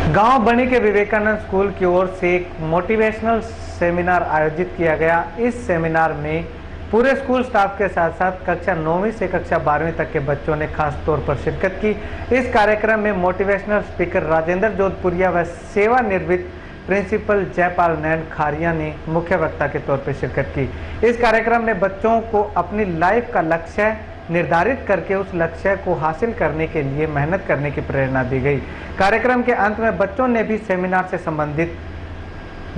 गांव बनी के विवेकानंद स्कूल की ओर से एक मोटिवेशनल सेमिनार आयोजित किया गया। इस सेमिनार में पूरे स्कूल स्टाफ के साथ साथ कक्षा 9वीं से कक्षा 12वीं तक के बच्चों ने खास तौर पर शिरकत की। इस कार्यक्रम में मोटिवेशनल स्पीकर राजेंद्र जोधपुरिया व सेवानिवृत्त प्रिंसिपल जयपाल नैन खारिया ने मुख्य वक्ता के तौर पर शिरकत की। इस कार्यक्रम में बच्चों को अपनी लाइफ का लक्ष्य निर्धारित करके उस लक्ष्य को हासिल करने के लिए मेहनत करने की प्रेरणा दी गई। कार्यक्रम के अंत में बच्चों ने भी सेमिनार से संबंधित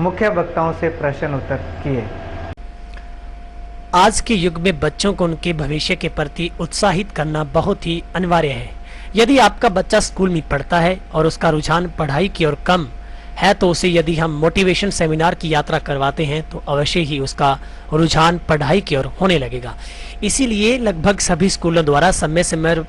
मुख्य वक्ताओं से प्रश्न उत्तर किए। आज के युग में बच्चों को उनके भविष्य के प्रति उत्साहित करना बहुत ही अनिवार्य है। यदि आपका बच्चा स्कूल में पढ़ता है और उसका रुझान पढ़ाई की ओर कम है तो उसे यदि हम मोटिवेशन सेमिनार की यात्रा करवाते हैं तो अवश्य ही उसका रुझान पढ़ाई की ओर होने लगेगा। इसीलिए लगभग सभी स्कूलों द्वारा समय समय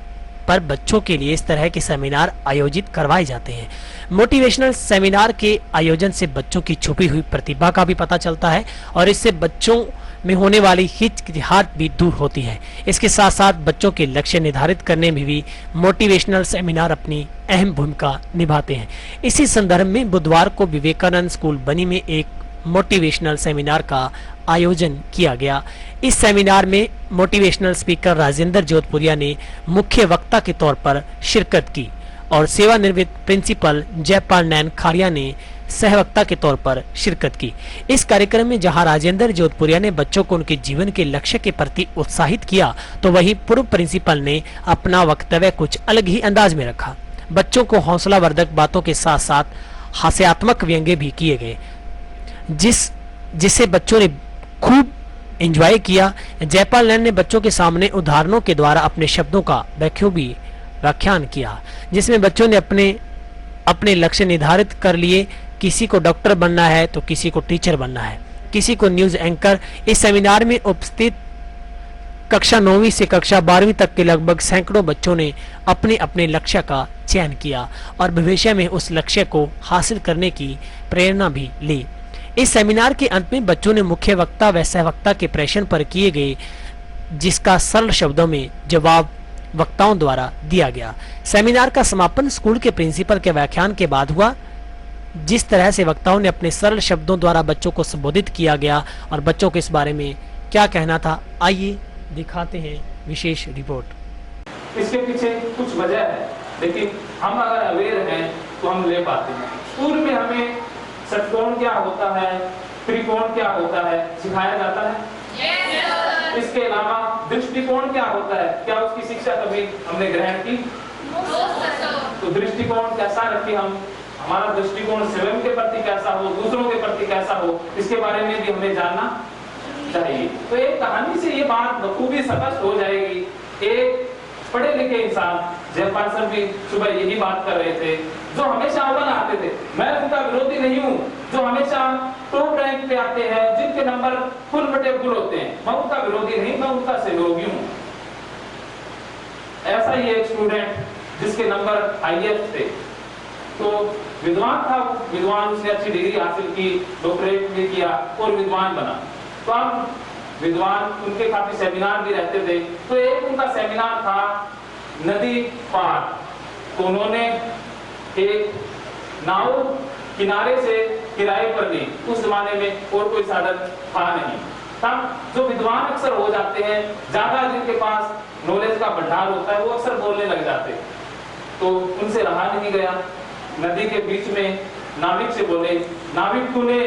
पर बच्चों के लिए इस तरह के सेमिनार आयोजित करवाए जाते हैं। मोटिवेशनल सेमिनार के आयोजन से बच्चों की छुपी हुई प्रतिभा का भी पता चलता है और इससे बच्चों में होने वाली हिचकिचाहट भी दूर होती है। इसके साथ साथ बच्चों के लक्ष्य निर्धारित करने में भी मोटिवेशनल सेमिनार अपनी अहम भूमिका निभाते हैं। इसी संदर्भ में बुधवार को विवेकानंद स्कूल बनी में एक मोटिवेशनल सेमिनार का आयोजन किया गया। इस सेमिनार में मोटिवेशनल स्पीकर राजेंद्र जोधपुरिया ने मुख्य वक्ता के तौर पर शिरकत की और सेवानिवृत्त प्रिंसिपल जयपाल नैन खारिया ने सहवक्ता के तौर पर शिरकत की। इस कार्यक्रम में जहां राजेंद्र जोधपुरिया ने बच्चों को उनके जीवन के लक्ष्य के प्रति उत्साहित किया तो वहीं पूर्व प्रिंसिपल ने अपना वक्तव्य कुछ अलग ही अंदाज में रखा। बच्चों को हौसलावर्धक बातों के साथ साथ हास्यात्मक व्यंग्य भी किए गए जिसे बच्चों ने खूब एंजॉय किया। जयपाल नैन ने बच्चों के सामने उदाहरणों के द्वारा अपने शब्दों का बखूबी व्याख्यान किया जिसमें बच्चों ने अपने लक्ष्य निर्धारित कर लिए। किसी को डॉक्टर बनना है तो किसी को टीचर बनना है, किसी को न्यूज एंकर। इस सेमिनार में उपस्थित कक्षा 9वीं से कक्षा 12वीं तक के लगभग सैकड़ों बच्चों ने अपने अपने लक्ष्य का चयन किया और भविष्य में उस लक्ष्य को हासिल करने की प्रेरणा भी ली। इस सेमिनार के अंत में बच्चों ने मुख्य वक्ता व सहवक्ता के प्रश्न पर किए गए जिसका सरल शब्दों में जवाब वक्ताओं द्वारा दिया गया। सेमिनार का समापन स्कूल के प्रिंसिपल के व्याख्यान के बाद हुआ। जिस तरह से वक्ताओं ने अपने सरल शब्दों द्वारा बच्चों को संबोधित किया गया और बच्चों को इस बारे में क्या कहना था, आइए दिखाते हैं विशेष रिपोर्ट। इसके पीछे कुछ वजह है, लेकिन हम अगर अवेयर हैं तो हम ले पाते हैं। स्कूल में हमें षटकोण क्या होता है, त्रिकोण क्या होता है सिखाया जाता है। इसके अलावा दृष्टिकोण क्या होता है, क्या उसकी शिक्षा कभी हमने ग्रहण की? तो दृष्टिकोण कैसा रखें हम, हमारा दृष्टिकोण स्वयं के प्रति कैसा हो, दूसरों के प्रति कैसा हो, इसके बारे में भी हमें जानना चाहिए। तो एक कहानी से ये बात बखूबी स्पष्ट हो जाएगी। एक पढ़े लिखे इंसान, जयपाल सर भी सुबह यही बात कर रहे थे, जो हमेशा अव्वल आते थे। मैं उनका विरोधी नहीं हूँ, जो हमेशा टॉप रैंक पे आते हैं, जिनके नंबर फुल बटे फुल होते हैं, मैं उनका विरोधी नहीं, मैं उनका सहयोगी हूँ। ऐसा ही एक स्टूडेंट जिसके नंबर हाईएस्ट थे, तो विद्वान था, विद्वान उसने अच्छी डिग्री हासिल की, डॉक्टरेट भी किया और विद्वान बना। तो अब विद्वान उनके काफी सेमिनार भी रहते थे। तो एक उनका सेमिनार था नदी पार। तो उन्होंने एक नाव किनारे से किराए पर ली। उस जमाने में और कोई साधन था नहीं। तब जो विद्वान अक्सर हो जाते हैं, ज्यादा जिनके पास नॉलेज का भंडार होता है, वो अक्सर बोलने लग जाते। तो उनसे रहा नहीं गया, नदी के बीच में नाविक से बोले, नाविक तूने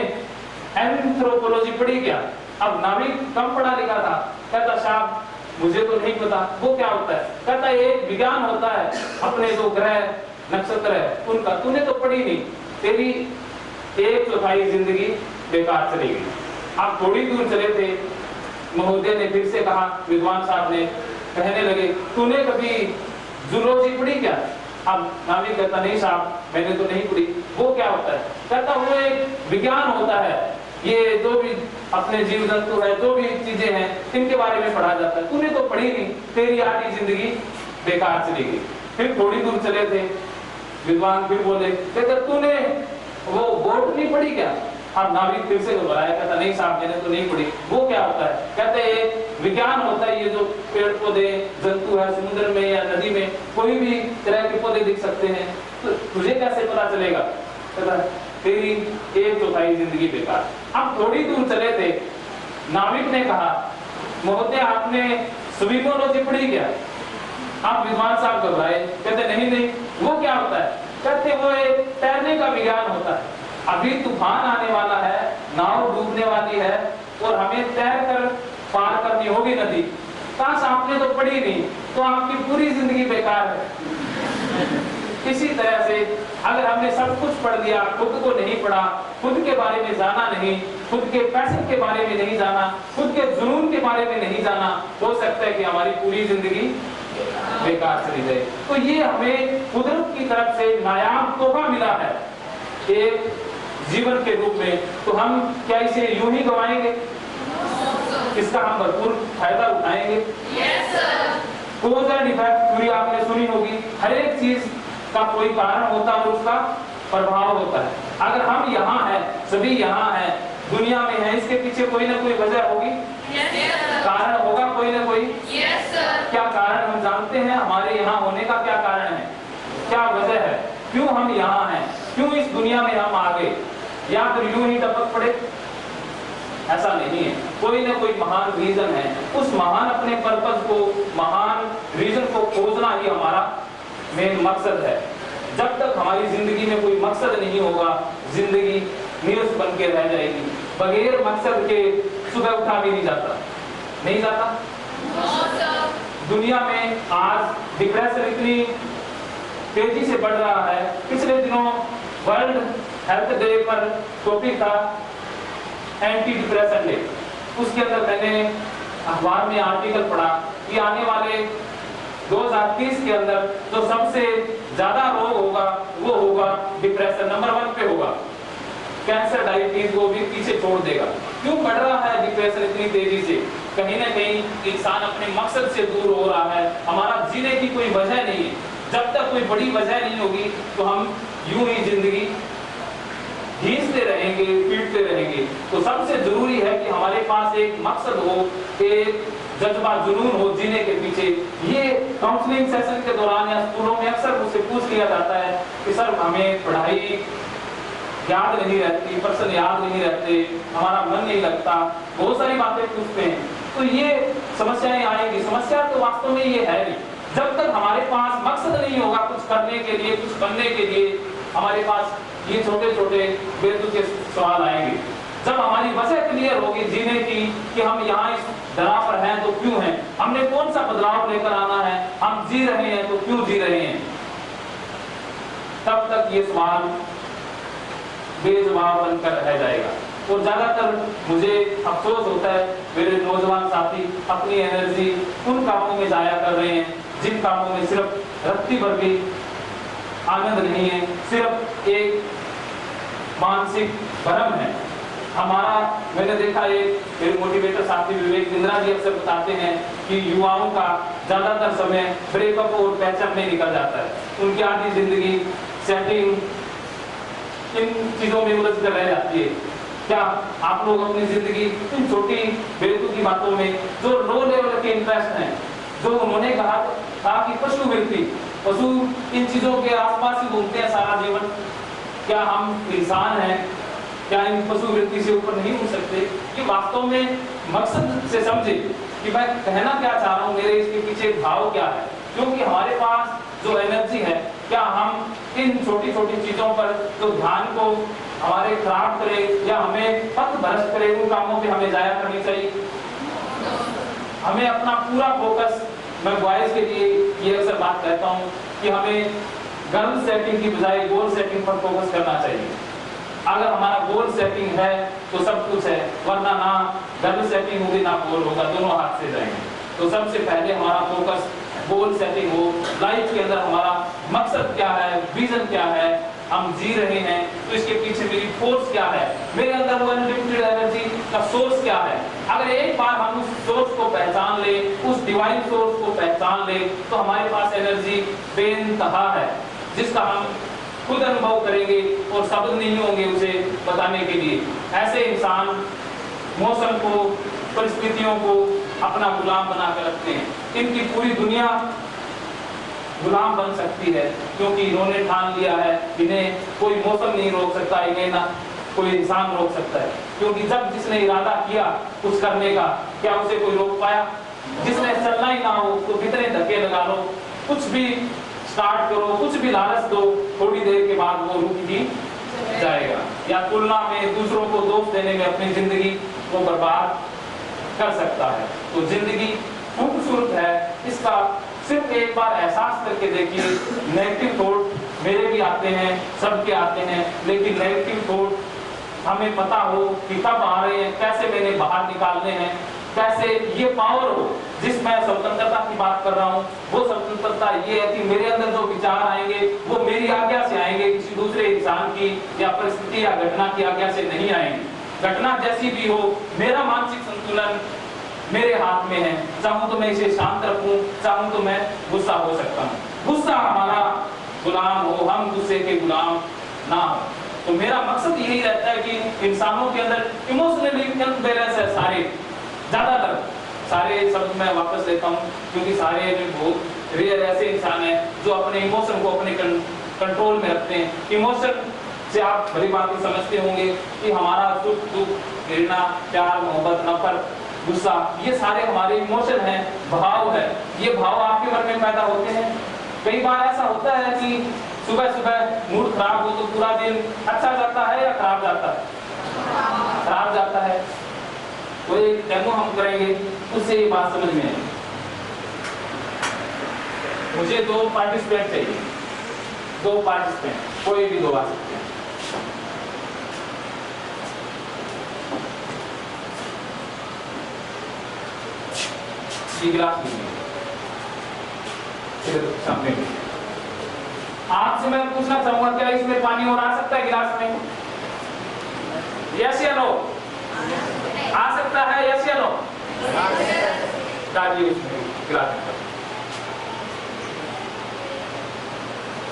एंथ्रोपोलॉजी पढ़ी क्या? अब नाविक कम पढ़ा लिखा था, कहता साहब मुझे तो नहीं पता वो क्या होता है। कहता एक विज्ञान होता है, अपने जो ग्रह नक्षत्र है उनका, तूने तो पढ़ी नहीं, तेरी 1/4 जिंदगी बेकार चली गई। आप थोड़ी दूर चले थे, महोदय ने फिर से कहा, विद्वान साहब ने कहने लगे, तूने कभी जूलॉजी पढ़ी क्या? अब नाविक कहता नहीं साहब मैंने तो नहीं पढ़ी। वो क्या होता है? कहता वो एक विज्ञान होता है, ये जो भी अपने जीव जंतु है, जो भी चीजें हैं, इनके बारे में पढ़ा जाता है। तूने तो पढ़ी नहीं, तेरी आधी जिंदगी बेकार चली गई। फिर थोड़ी दूर चले थे, विद्वान फिर बोले, कहता तूने वो बोट नहीं पढ़ी क्या? अब नाविक फिर से दोहराया, कहता नहीं साहब मैंने तो नहीं पढ़ी। वो क्या होता है? कहते एक विज्ञान होता है, ये जो पेड़ पौधे जंतु है, समुद्र में या नदी में कोई भी तरह के पौधे दिख सकते हैं, तो तुझे कैसे पता चलेगा? कहता है तेरी 1/4 जिंदगी बेकार। अब थोड़ी दूर चले थे, नाविक ने कहा महोदय आपने स्विमोलॉजी पढ़ी क्या? आप विद्वान साहब घबराए, कहते नहीं नहीं, वो क्या होता है? कहते वो एक तैरने का विज्ञान होता है। अभी तूफान आने वाला है, नाव डूबने वाली है और हमें तैर कर पार करनी होगी नदी। काश आपने तो पढ़ी नहीं, तो आपकी पूरी जिंदगी बेकार है। इसी तरह से अगर हमने सब कुछ पढ़ लिया, खुद को नहीं पढ़ा, खुद के बारे में जाना नहीं, खुद के पैशन के बारे में नहीं जाना, खुद के जुनून के बारे में नहीं जाना, हो सकता है कि हमारी पूरी जिंदगी बेकार चली जाए। तो ये हमें कुदरत की तरफ से नायाब तोहफा मिला है एक जीवन के रूप में, तो हम क्या इसे यूं ही गंवाएंगे? इसका हम भरपूर फायदा उठाएंगे। कॉज एंड इफेक्ट थ्योरी आपने सुनी होगी, हर एक चीज का कोई कारण होता है और उसका प्रभाव होता है। अगर हम यहाँ हैं, सभी यहाँ हैं, दुनिया में हैं, इसके पीछे कोई ना कोई वजह होगी, कारण होगा कोई ना कोई। क्या कारण हम जानते हैं? हमारे यहाँ होने का क्या कारण है, क्या वजह है, क्यों हम यहाँ हैं, क्यों इस दुनिया में हम आ गए? या फिर यूं ही टपक पड़े? ऐसा नहीं है, कोई ना कोई महान रीजन है। उस महान अपने पर्पस को, महान रीजन को खोजना ही हमारा मेन मकसद है। जब तक हमारी जिंदगी में कोई मकसद नहीं होगा, जिंदगी नीरस बन के रह जाएगी। बगैर मकसद के सुबह उठा भी नहीं जाता, नहीं जाता। दुनिया में आज डिप्रेशन इतनी तेजी से बढ़ रहा है। पिछले दिनों वर्ल्ड हेल्थ डे पर टॉपिक था एंटी डिप्रेशन डे। उसके अंदर मैंने अखबार में आर्टिकल पढ़ा कि आने वाले 2030 के अंदर जो सबसे ज्यादा रोग होगा वो होगा डिप्रेशन, नंबर 1 पे होगा। कैंसर, डायबिटीज वो भी पीछे छोड़ देगा। क्यों बढ़ रहा है डिप्रेशन इतनी तेजी से? कहीं ना कहीं इंसान अपने मकसद से दूर हो रहा है। हमारा जीने की कोई वजह नहीं है। जब तक कोई बड़ी वजह नहीं होगी तो हम यूं ही जिंदगी घींचते रहेंगे, पीटते रहेंगे। तो सबसे जरूरी है कि हमारे पास एक मकसद हो, एक जज्बा, जुनून हो जीने के पीछे। ये काउंसलिंग सेशन के दौरान या स्कूलों में अक्सर मुझसे पूछ लिया जाता है कि सर हमें पढ़ाई याद नहीं रहती, प्रश्न याद नहीं रहते, हमारा मन नहीं लगता, बहुत सारी बातें पूछते हैं। तो ये समस्याएं आएंगी। समस्या तो वास्तव में ये है नहीं। जब तक हमारे पास मकसद नहीं होगा कुछ करने के लिए, कुछ बनने के लिए, हमारे पास ये छोटे छोटे बेतुके सवाल आएंगे। जब हमारी वजह क्लियर होगी जीने की कि हम यहाँ इस दरा पर हैं तो क्यों हैं, हमने कौन सा बदलाव लेकर आना है, हम जी रहे हैं तो क्यों जी रहे हैं, तब तक ये सवाल बेजवाब बनकर रह जाएगा। और ज्यादातर मुझे अफसोस होता है मेरे नौजवान साथी अपनी एनर्जी उन कामों में जाया कर रहे हैं जिन कामों में सिर्फ रत्ती भर भी आनंद नहीं है, सिर्फ एक मानसिक भ्रम है हमारा। मैंने देखा एक मेरे मोटिवेटर साथी विवेक बिंद्रा जी अक्सर बताते हैं कि युवाओं का ज्यादातर समय ब्रेकअप और पैचअप में निकल जाता है। उनकी आधी जिंदगी सेटिंग इन चीजों में उलझ कर रह जाती है। क्या आप लोग अपनी जिंदगी इन छोटी बेतुकी बातों में जो लो लेवल के इंटरेस्ट हैं, जो उन्होंने कहा कि पशु वृत्ति, पशु इन चीजों के आसपास ही घूमते हैं सारा जीवन, क्या हम इंसान हैं, क्या इन पशु वृत्ति से ऊपर नहीं हो सकते? कि वास्तव में मकसद से समझे कि मैं कहना क्या चाह रहा हूँ, मेरे इसके पीछे भाव क्या है। क्योंकि हमारे पास जो एनर्जी है, क्या हम इन छोटी छोटी चीजों पर जो ध्यान को हमारे खराब करे या हमें पथ भ्रष्ट करे, उन कामों पे हमें जाया करनी चाहिए। हमें अपना पूरा फोकस, मैं बॉयज के लिए ये अक्सर बात कहता हूँ कि हमें गर्ल सेटिंग की बजाय गोल सेटिंग पर फोकस करना चाहिए। अगर हमारा गोल सेटिंग है तो सब कुछ है, वरना ना गर्ल सेटिंग होगी ना गोल होगा, दोनों हाथ से जाएंगे। तो सबसे पहले हमारा फोकस गोल सेटिंग हो। लाइफ के अंदर हमारा मकसद क्या है, विजन क्या है, हम जी रहे हैं तो इसके पीछे मेरी फोर्स क्या है, मेरे अंदर वो अनलिमिटेड एनर्जी का सोर्स क्या है। अगर एक बार हम उस सोर्स को पहचान ले, उस डिवाइन सोर्स को पहचान ले, तो हमारे पास एनर्जी बेइंतहा है जिसका हम खुद अनुभव करेंगे और शब्द नहीं होंगे उसे बताने के लिए। ऐसे इंसान मौसम को, परिस्थितियों को अपना गुलाम बना कर रखते हैं। इनकी पूरी दुनिया गुलाम बन सकती है, क्योंकि इन्होंने ठान लिया है इन्हें कोई मौसम नहीं रोक सकता, इन्हें ना कोई इंसान रोक सकता है। क्योंकि जब जिसने इरादा किया कुछ करने का, क्या उसे कोई रोक पाया? जिसने चलना ही ना हो तो कितने धक्के लगा लो, कुछ भी स्टार्ट करो, कुछ भी लालच दो, थोड़ी देर के बाद वो रुक ही जाएगा, या तुलना में दूसरों को दोष देने में अपनी जिंदगी को बर्बाद कर सकता है। तो जिंदगी खूबसूरत है, इसका सिर्फ एक बार एहसास करके देखिए। नेगेटिव थॉट मेरे भी आते हैं, सबके आते हैं, लेकिन नेगेटिव थॉट हमें पता हो कि कब आ रहे हैं, कैसे मैंने बाहर निकालने हैं, कैसे ये पावर हो। जिस मैं स्वतंत्रता की बात कर रहा हूँ, वो स्वतंत्रता ये है कि मेरे अंदर जो विचार आएंगे वो मेरी आज्ञा से आएंगे, किसी दूसरे इंसान की या परिस्थिति या घटना की आज्ञा से नहीं आएंगे। घटना जैसी भी हो, मेरा मानसिक संतुलन मेरे हाथ में है। चाहूं तो मैं इसे शांत रखूं, चाहूं तो मैं गुस्सा हो सकता हूँ। गुस्सा हमारा गुलाम हो, हम गुस्से के गुलाम ना हो। तो मेरा मकसद यही रहता है कि इंसानों के अंदर इमोशनली इम्बैलेंस है, सारे ज्यादातर सारे शब्द मैं वापस लेता हूँ, क्योंकि सारे में बहुत रेयर ऐसे इंसान हैं जो अपने इमोशन को अपने कंट्रोल में रखते हैं। इमोशन से आप बड़ी बात समझते होंगे कि हमारा सुख दुख, घृणा, प्यार, मोहब्बत, नफरत, गुस्सा, ये सारे हमारे इमोशन हैं, भाव है। ये भाव आपके मन में पैदा होते हैं। कई बार ऐसा होता है कि सुबह सुबह मूड खराब हो तो पूरा दिन अच्छा जाता है या खराब जाता है? खराब जाता है। तो एक डेमो हम करेंगे, उससे ये बात समझ में आएगी। मुझे 2 पार्टिसिपेंट चाहिए, 2 पार्टिसिपेंट, कोई भी 2 आ सकते हैं। ये गिलास लीजिए, सामने। आपसे मैं पूछना चाहूंगा, क्या इसमें पानी और आ सकता है गिलास में? यस या नो? आ सकता है, यस या नो? डालिए उसमें गिलास में।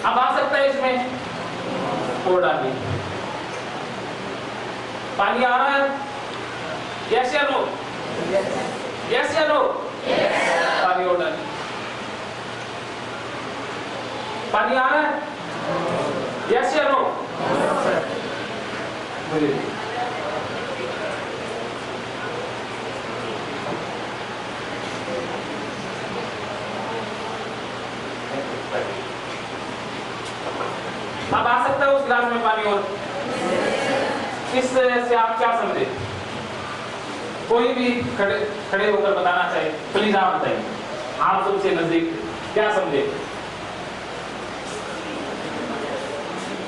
अब आ सकता है इसमें, और डालिए। पानी आ रहा है, यस या नो? यस या नो? पानी और डालिए। पानी आ रहा है, यस या नो? मुझे अब आ सकता है उस गिलास में पानी और? इससे आप क्या समझे? कोई भी खड़े होकर बताना चाहिए, प्लीज आप बताइए, आप सबसे नजदीक क्या समझे?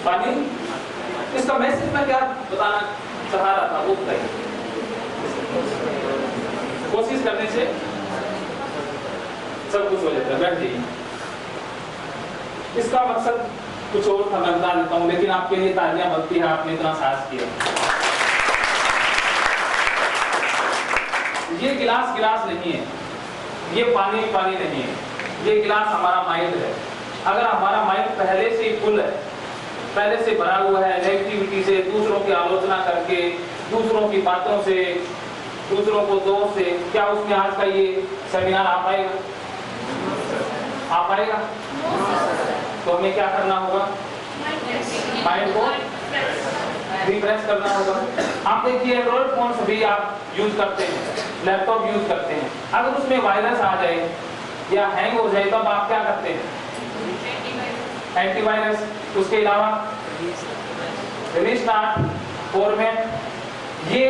पानी, इसका मैसेज मैं क्या बताना चाह रहा था वो बताइए। कोशिश करने से सब कुछ हो जाता है, बैठ जाइए। इसका मकसद कुछ और था, मैं बता देता हूँ, लेकिन आपके लिए तालियां बनती है, आपने इतना साहस किया। ये गिलास गिलास नहीं है, ये पानी पानी नहीं है, ये गिलास हमारा माइंड है। अगर हमारा माइंड पहले से ही फुल है, पहले से भरा हुआ है नेगेटिविटी से, दूसरों की आलोचना करके, दूसरों की बातों से, दूसरों को दोष से, क्या उसमें आज का ये सेमिनार आ पाएगा? आ पाएगा? तो हमें क्या करना होगा? माइंड को रिफ्रेश करना होगा। आप देखिए, एंड्रॉइड फोन सभी आप यूज करते हैं, लैपटॉप यूज करते हैं, अगर उसमें वायरस आ जाए या हैंग हो जाए तब आप क्या करते हैं? एंटीवायरस। उसके अलावा रिस्टार्ट, फॉर्मेट। ये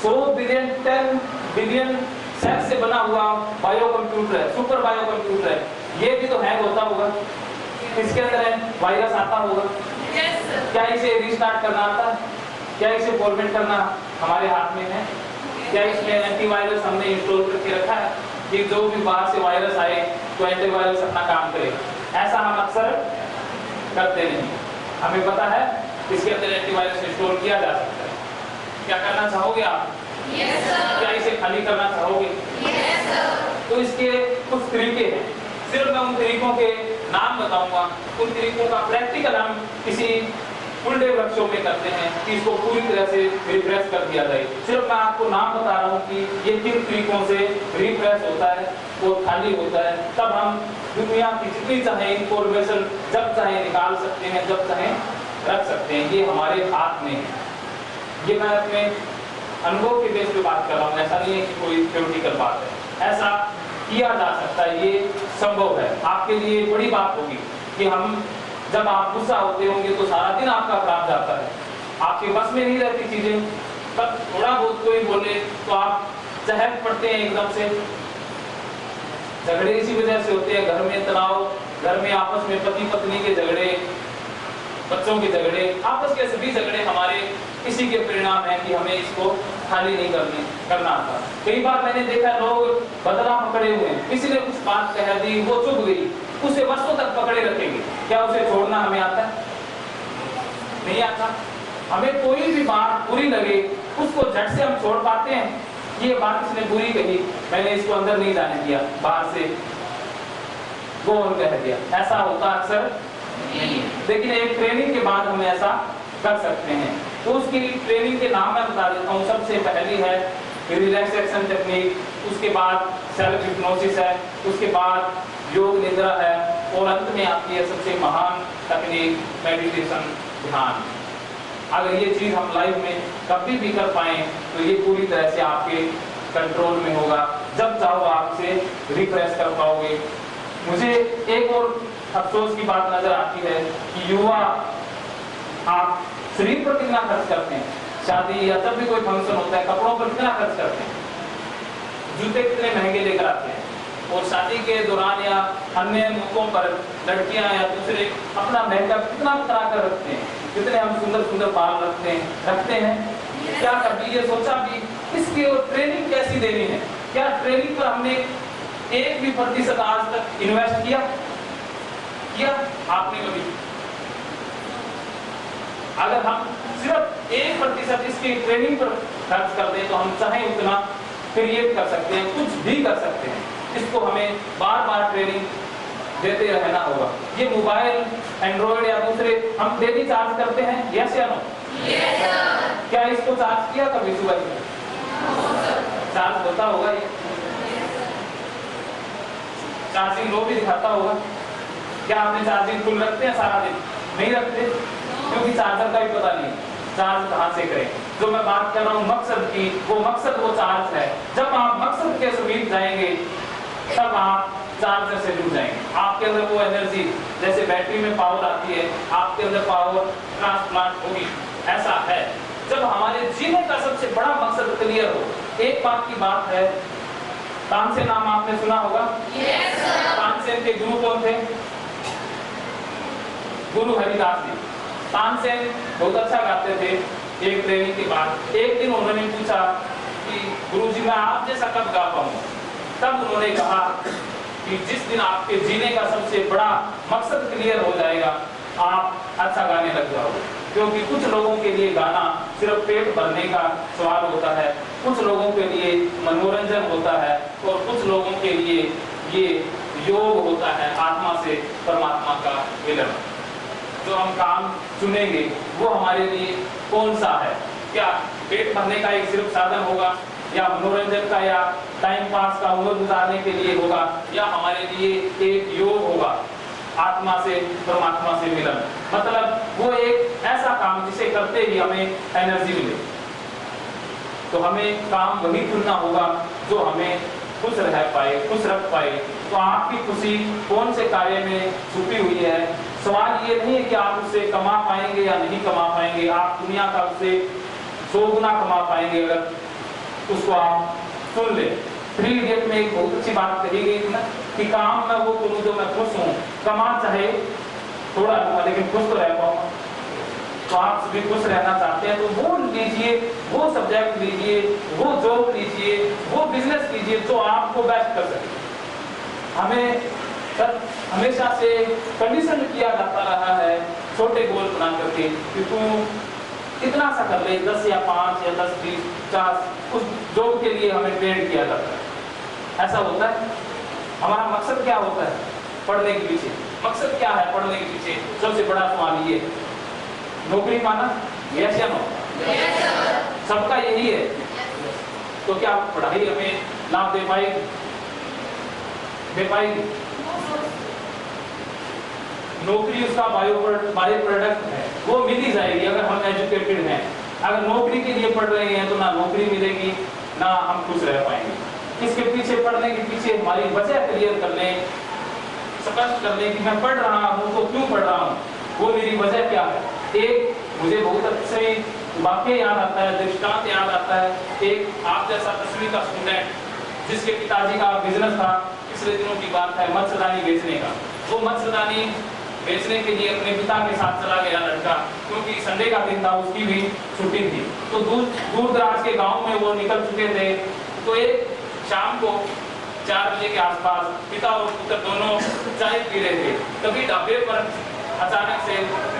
100 बिलियन 10 बिलियन सेल्स से बना हुआ बायो कंप्यूटर है, सुपर बायो कंप्यूटर है। ये भी तो हैंग होता होगा, इसके अंदर वायरस आता होगा। क्या इसे रिस्टार्ट करना आता है? क्या इसे फॉर्मेट करना हमारे हाथ में है? क्या इसमें एंटीवायरस हमने इंस्टॉल करके रखा है कि जो भी बाहर से वायरस आए तो एंटीवायरस अपना काम करे? ऐसा हम अक्सर करते नहीं। हमें पता है इसके अंदर एंटीवायरस इंस्टॉल किया जा सकता है। क्या करना चाहोगे आप? yes, क्या इसे खाली करना चाहोगे? yes, तो इसके कुछ तरीके हैं, सिर्फ मैं उन तरीकों के नाम बताऊंगा। उन तरीकों का प्रैक्टिकल हम किसी फुल डे वर्कशॉप में करते हैं कि इसको पूरी तरह से रिफ्रेश कर दिया जाए। सिर्फ मैं आपको नाम बता रहा हूँ कि ये किन तरीकों से रिफ्रेश होता है, वो खाली होता है, तब हम दुनिया की जितनी चाहे इंफॉर्मेशन जब चाहे निकाल सकते हैं, जब चाहे रख सकते हैं। ये हमारे हाथ में है। ये मैं अपने अनुभव के बेस पे बात कर रहा हूँ, ऐसा नहीं है कि कोई थ्योरेटिकल बात है। ऐसा किया जा सकता है, ये संभव है। आपके लिए बड़ी बात होगी कि हम जब आप गुस्सा होते होंगे तो सारा दिन आपका खराब जाता है, आपके बस में नहीं रहती चीजें, तब थोड़ा बहुत कोई बोले तो आप चहक पड़ते हैं एकदम से। झगड़े इसी वजह से होते हैं, घर में तनाव, घर में आपस में पति पत्नी के झगड़े, बच्चों के झगड़े, आपस के सभी झगड़े हमारे इसी के परिणाम है कि हमें इसको खाली नहीं करना आता। कई बार मैंने देखा लोग बदला पकड़े हुए हैं, किसी ने कुछ बात कह दी, वो चुप गई, उसे वर्षों तक पकड़े रखेंगे। क्या उसे छोड़ना हमें आता है? नहीं आता। हमें कोई भी बात बुरी लगे उसको झट से हम छोड़ पाते हैं? ये बात इसने बुरी कही, मैंने इसको अंदर नहीं जाने दिया, बाहर से गोल कह दिया, ऐसा होता अक्सर नहीं। लेकिन एक ट्रेनिंग के बाद हम ऐसा कर सकते हैं। तो उसकी ट्रेनिंग के नाम मैं बता देता हूँ। सबसे पहली है रिलैक्सेशन टेक्निक, उसके बाद सेल्फ हिप्नोसिस है, उसके बाद योग निद्रा है, और अंत में आती है सबसे महान तकनीक मेडिटेशन, ध्यान। अगर ये चीज हम लाइफ में कभी भी कर पाए तो ये पूरी तरह से आपके कंट्रोल में होगा। जब चाहो आप इसे रिफ्रेश कर पाओगे। मुझे एक और अफसोस की बात नजर आती है कि युवा आप शरीर पर कितना खर्च करते हैं, शादी या जब भी कोई फंक्शन होता है कपड़ों पर कितना खर्च करते हैं, जूते कितने महंगे लेकर आते हैं, और शादी के दौरान या अन्य मौकों पर लड़कियां या दूसरे अपना मेकअप कितना करा कर रखते हैं, कितने हम सुंदर सुंदर बाल रखते हैं। क्या कभी ये सोचा भी इसकी और ट्रेनिंग कैसी देनी है? क्या ट्रेनिंग पर हमने 1 भी प्रतिशत आज तक इन्वेस्ट किया आपने कभी? अगर हम सिर्फ 1% इसकी ट्रेनिंग पर खर्च कर दें तो हम चाहे उतना क्रिएट कर सकते हैं, कुछ भी कर सकते हैं। इसको हमें बार बार ट्रेनिंग देते रहना होगा। ये मोबाइल, एंड्रॉइड या दूसरे हम डेली चार्ज करते हैं, यस या नो? क्या इसको चार्ज किया कभी सुबह? चार्ज होता होगा, ये चार्जिंग लो भी दिखाता होगा। क्या आपने चार्जिंग फुल रखते हैं सारा दिन? नहीं रखते, क्योंकि चार्जर का भी पता नहीं चार्ज कहां से करें। जो मैं बात कर रहा हूं मकसद की, वो मकसद वो चार्ज है। जब आप मकसद के समीप जाएंगे तब आप चार्जर से जुड़ जाएंगे। आपके अंदर वो एनर्जी, जैसे बैटरी में पावर आती है, आपके अंदर पावर ट्रांसप्लांट होगी। ऐसा है जब हमारे जीने का सबसे बड़ा मकसद क्लियर हो। एक बात की बात है, तानसेन नाम आपने सुना होगा? तानसेन के गुरु कौन थे? गुरु हरिदास जी। तानसेन बहुत अच्छा गाते थे। एक ट्रेनिंग के बाद एक दिन उन्होंने पूछा कि गुरुजी मैं आप जैसा कब गा पाऊंगा? तब उन्होंने कहा कि जिस दिन आपके जीने का सबसे बड़ा मकसद क्लियर हो जाएगा आप अच्छा गाने लग जाओगे। क्योंकि कुछ लोगों के लिए गाना सिर्फ पेट भरने का सवाल होता है, कुछ लोगों के लिए मनोरंजन होता है, और कुछ लोगों के लिए ये योग होता है, आत्मा से परमात्मा का मिलन। जो हम काम चुनेंगे वो हमारे लिए कौन सा है? क्या पेट भरने का एक सिर्फ साधन होगा, या मनोरंजन का, या टाइम पास का, उम्र गुजारने के लिए होगा, या हमारे लिए एक योग होगा, आत्मा से परमात्मा से मिलन? मतलब वो एक ऐसा काम जिसे करते ही हमें एनर्जी मिले। तो हमें काम वही चुनना होगा जो हमें खुश रह पाए, खुश रख पाए। तो आपकी खुशी कौन से कार्य में छुपी हुई है? सवाल ये नहीं है कि आप उससे कमा पाएंगे या नहीं कमा पाएंगे। आप दुनिया का उससे 100 गुना कमा पाएंगे अगर उसको आप सुन ले। 3 इडियट में एक बहुत अच्छी बात कही गई थी ना कि काम मैं वो करूं जो मैं खुश हूं, कमा चाहे थोड़ा लूंगा लेकिन खुश तो रह पाऊंगा। तो आप सभी खुश रहना चाहते हैं तो वो लीजिए, वो सब्जेक्ट लीजिए, वो जॉब लीजिए, वो बिजनेस लीजिए जो आपको बेस्ट कर सके। हमें हमेशा से कंडीशन किया जाता रहा है छोटे गोल बना करके कि तू इतना सा कर ले, 10 या 5 या 10, 20, 50, उस जॉब के लिए हमें ट्रेन किया जाता है। ऐसा होता है? हमारा मकसद क्या होता है पढ़ने के पीछे? मकसद क्या है पढ़ने के पीछे? सबसे बड़ा सवाल ये नौकरी पाना, यस या नो? सबका यही है। तो क्या पढ़ाई हमें लाभ दे पाएगी? दे पाएगी? नौकरी उसका बायो प्रोडक्ट है, वो मिल ही जाएगी अगर हम एजुकेटेड हैं। अगर नौकरी के लिए पढ़ रहे हैं तो ना नौकरी मिलेगी, ना हम खुश रह पाएंगे। इसके पीछे पढ़ने के पीछे हमारी वजह क्लियर कर लें, स्पष्ट कर लें कि मैं पढ़ रहा हूँ तो क्यों पढ़ रहा हूँ, वो मेरी वजह क्या है। एक मुझे बहुत अच्छे वाक्य याद आता है, दृष्टांत याद आता है। एक आप जैसा 10वीं का स्टूडेंट जिसके पिताजी का बिजनेस था, पिछले दिनों की बात है, मच्छरदानी बेचने का। वो मच्छरदानी बेचने के लिए अपने पिता के साथ चला गया लड़का, क्योंकि संडे का दिन था, उसकी भी छुट्टी थी। तो दूर दराज के गांव में वो निकल चुके थे। तो एक शाम को 4 बजे के आसपास पिता और पुत्र दोनों चाय पी रहे थे। तभी ढाबे पर अचानक से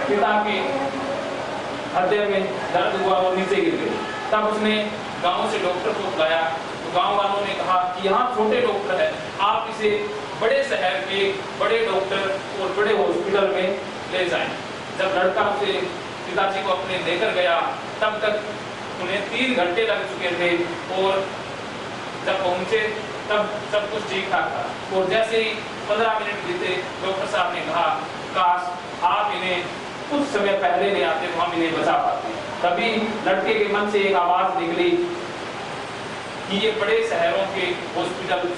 पिता के हृदय में दर्द हुआ और नीचे गिर गए। तब उसने गांव से डॉक्टर को बुलाया। तो गांव वालों ने कहा कि यहाँ छोटे डॉक्टर है, आप इसे बड़े शहर के बड़े डॉक्टर और बड़े हॉस्पिटल में ले जाएं। जब लड़का उसे पिताजी को अपने लेकर गया, तब तक उन्हें 3 घंटे लग चुके थे और जब पहुंचे तब सब कुछ ठीक ठाक था। और जैसे ही 15 मिनट बीते, डॉक्टर साहब ने कहा, काश आप इन्हें कुछ समय पहले ले आते तो हम इन्हें बचा पाते। तभी लड़के के मन से एक आवाज निकली कि ये बड़े शहरों के हॉस्पिटल,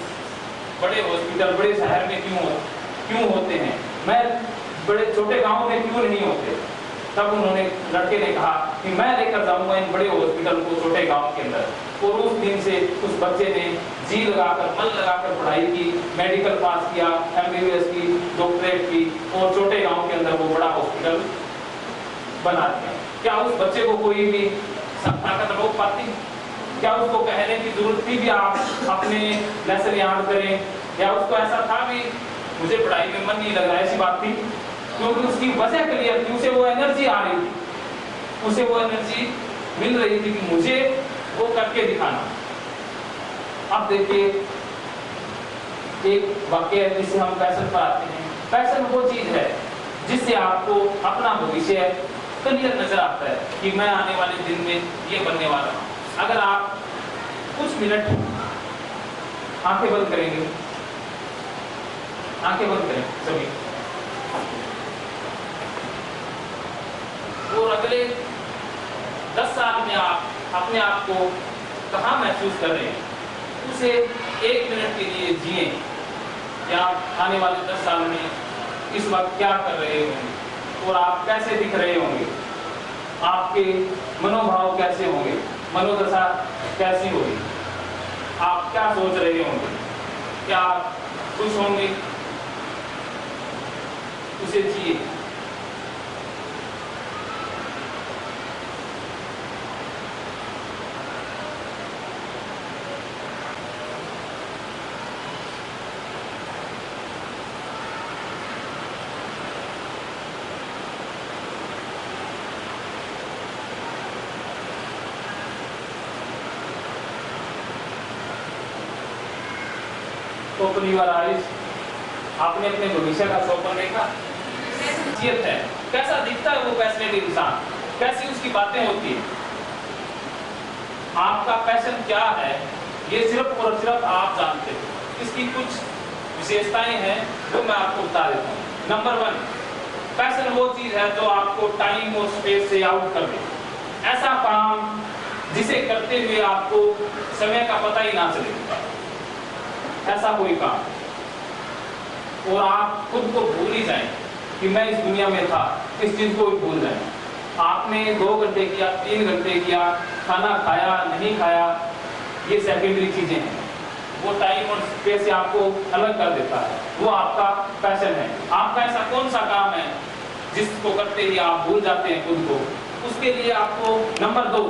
बड़े शहर में क्यों होते हैं, मैं बड़े छोटे गांव में क्यों नहीं होते। तब उन्होंने लड़के ने कहा कि मैं लेकर जाऊंगा इन बड़े हॉस्पिटल को छोटे गांव के अंदर। और उस दिन से उस बच्चे ने जी लगाकर, मन लगाकर पढ़ाई की, मेडिकल पास किया, MBBS की, डॉक्टरेट की, और छोटे गांव के अंदर वो बड़ा हॉस्पिटल बना दिया। क्या उस बच्चे को कोई भी ताकत रोक पाती? क्या उसको कहने की जरूरत थी कि आप अपने लेसन याद करें, या उसको ऐसा था भी मुझे पढ़ाई में मन नहीं लग रहा, ऐसी बात थी? क्योंकि उसकी वजह क्लियर थी, उसे वो एनर्जी आ रही थी, उसे वो एनर्जी मिल रही थी कि मुझे वो करके दिखाना। अब देखिए एक वाक्य है जिससे हम पैशन पर आते हैं। पैशन वो चीज है जिससे आपको अपना भविष्य क्लियर नजर आता है कि मैं आने वाले दिन में ये बनने वाला हूँ। अगर आप कुछ मिनट आंखें बंद करेंगे, आंखें बंद करें सभी, और अगले 10 साल में आप अपने आप को कहाँ महसूस कर रहे हैं, उसे 1 मिनट के लिए जिए। या आने वाले 10 साल में इस वक्त क्या कर रहे होंगे और आप कैसे दिख रहे होंगे, आपके मनोभाव कैसे होंगे, मनोदशा कैसी होगी, आप क्या सोच रहे होंगे, क्या आप खुश होंगे, उसे जिए। Open your eyes। आपने अपने भविष्य का स्वप्न देखा? है कैसा दिखता है वो पैशनेट इंसान, कैसी उसकी बातें होती है। आपका पैशन क्या है ये सिर्फ और सिर्फ आप जानते हो। इसकी कुछ विशेषताएं हैं जो मैं आपको बता देता हूँ। नंबर 1, पैशन वो चीज है जो आपको टाइम और स्पेस से आउट कर दे। ऐसा काम जिसे करते हुए आपको समय का पता ही ना चले, ऐसा कोई काम, और आप खुद को भूल ही जाएं कि मैं इस दुनिया में था, इस चीज को भी भूल जाएं। आपने 2 घंटे किया, 3 घंटे किया, खाना खाया नहीं खाया, ये सेकेंडरी चीजें हैं। वो टाइम और स्पेस से आपको अलग कर देता है, वो आपका पैशन है। आपका ऐसा कौन सा काम है जिसको करते ही आप भूल जाते हैं खुद को? उसके लिए आपको नंबर 2,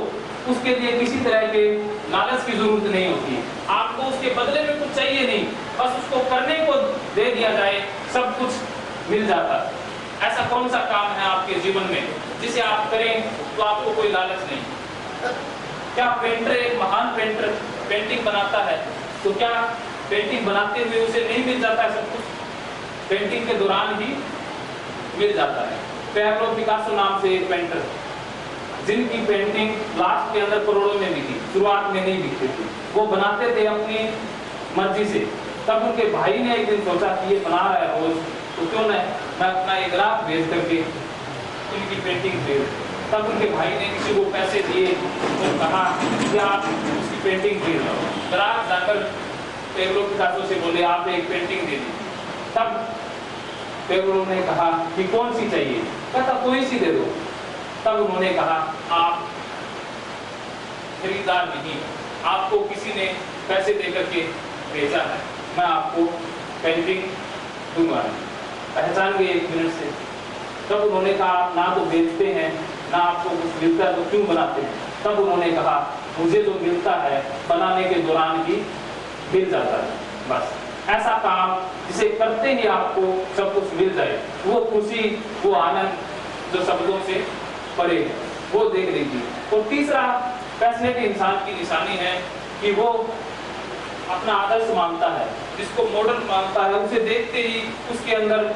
उसके लिए किसी तरह के लालच की जरूरत नहीं होती है। आपको उसके बदले में कुछ चाहिए नहीं, बस उसको करने को दे दिया जाए, सब कुछ मिल जाता है। ऐसा कौन सा काम है आपके जीवन में जिसे आप करें तो आपको कोई लालच नहीं? क्या पेंटर, एक महान पेंटर पेंटिंग बनाता है तो क्या पेंटिंग बनाते हुए उसे नहीं मिल जाता है सब कुछ? पेंटिंग के दौरान ही मिल जाता है। पैब्लो पिकासो नाम से एक पेंटर, जिनकी पेंटिंग लास्ट के अंदर करोड़ों में बिकी, शुरुआत में नहीं बिकती थी, वो बनाते थे अपनी मर्जी से। तब उनके भाई ने एक दिन सोचा कि ये बना रहा है रोज, तो क्यों न मैं अपना एक ग्राहक भेज करके इनकी पेंटिंग भेज। तब उनके भाई ने किसी को पैसे दिए और कहा कि आप उसकी पेंटिंग भेज लो। ग्राहक जाकर पैब्लो पिकासो से बोले आप एक पेंटिंग दे दी। तब पैब्लो ने कहा कि कौन सी चाहिए? कहता कोई सी दे दो। तब उन्होंने कहा आप खरीदार नहीं, आपको किसी ने पैसे देकर के भेजा है, मैं आपको पेंटिंग दूंगा। पहचान गए 1 मिनट से। तब उन्होंने कहा ना तो बेचते हैं ना आपको कुछ मिलता है तो क्यों बनाते हैं? तब उन्होंने कहा मुझे जो मिलता है बनाने के दौरान ही मिल जाता है, बस ऐसा काम जिसे करते ही आपको सब कुछ मिल जाए, वो खुशी, वो आनंद जो शब्दों से परे है, वो देख लीजिए। और तीसरा पैशनेट इंसान की निशानी है कि वो अपना आदर्श मानता है, जिसको मॉडल मानता है, उसे देखते ही उसके अंदर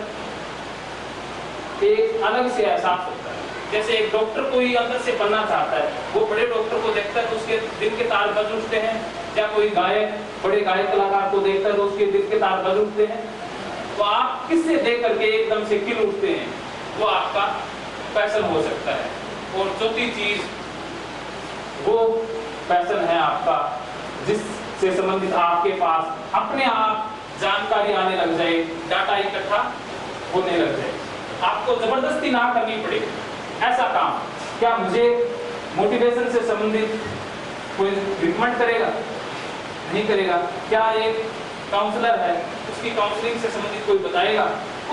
एक अलग से एहसास होता है। जैसे एक डॉक्टर कोई अंदर से बनना चाहता है, वो बड़े डॉक्टर को देखता है तो उसके दिल के तार बज उठते हैं, या कोई गायक बड़े गायक कलाकार को देखता है तो उसके दिल के तार बज उठते हैं। तो आप किससे देख करके एकदम से खिल उठते हैं, वो आपका पैशन हो सकता है। और चौथी चीज वो पैशन है आपका जिससे संबंधित आपके पास अपने आप जानकारी आने लग जाए, डाटा इकट्ठा होने लग जाए, आपको जबरदस्ती ना करनी पड़े ऐसा काम। क्या मुझे मोटिवेशन से संबंधित कोई रिकमेंड करेगा? नहीं करेगा। क्या एक काउंसलर है उसकी काउंसलिंग से संबंधित कोई बताएगा?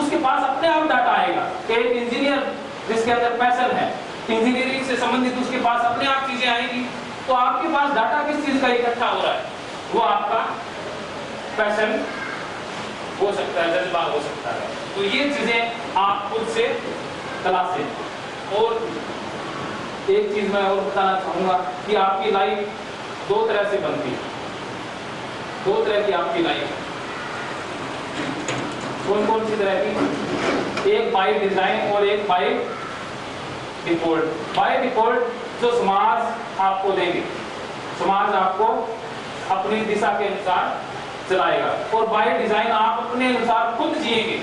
उसके पास अपने आप डाटा आएगा। कि एक इंजीनियर जिसके अंदर पैशन है, इंजीनियरिंग से संबंधित उसके पास अपने आप चीजें आएंगी। तो आपके पास डाटा किस चीज का इकट्ठा हो रहा है? वो आपका पैशन हो सकता है, जज्बा हो सकता है। तो ये चीजें आप खुद से तलाशें। और एक चीज मैं और बताना चाहूंगा कि आपकी लाइफ 2 तरह से बनती है। 2 तरह की आपकी लाइफ। कौन कौन सी तरह की? एक बाय डिजाइन और एक बाय डिफॉल्ट। बाय डिफॉल्ट जो समाज आपको देंगे, समाज आपको अपनी दिशा के अनुसार चलाएगा। और बाय डिजाइन आप अपने अनुसार खुद जिएंगे,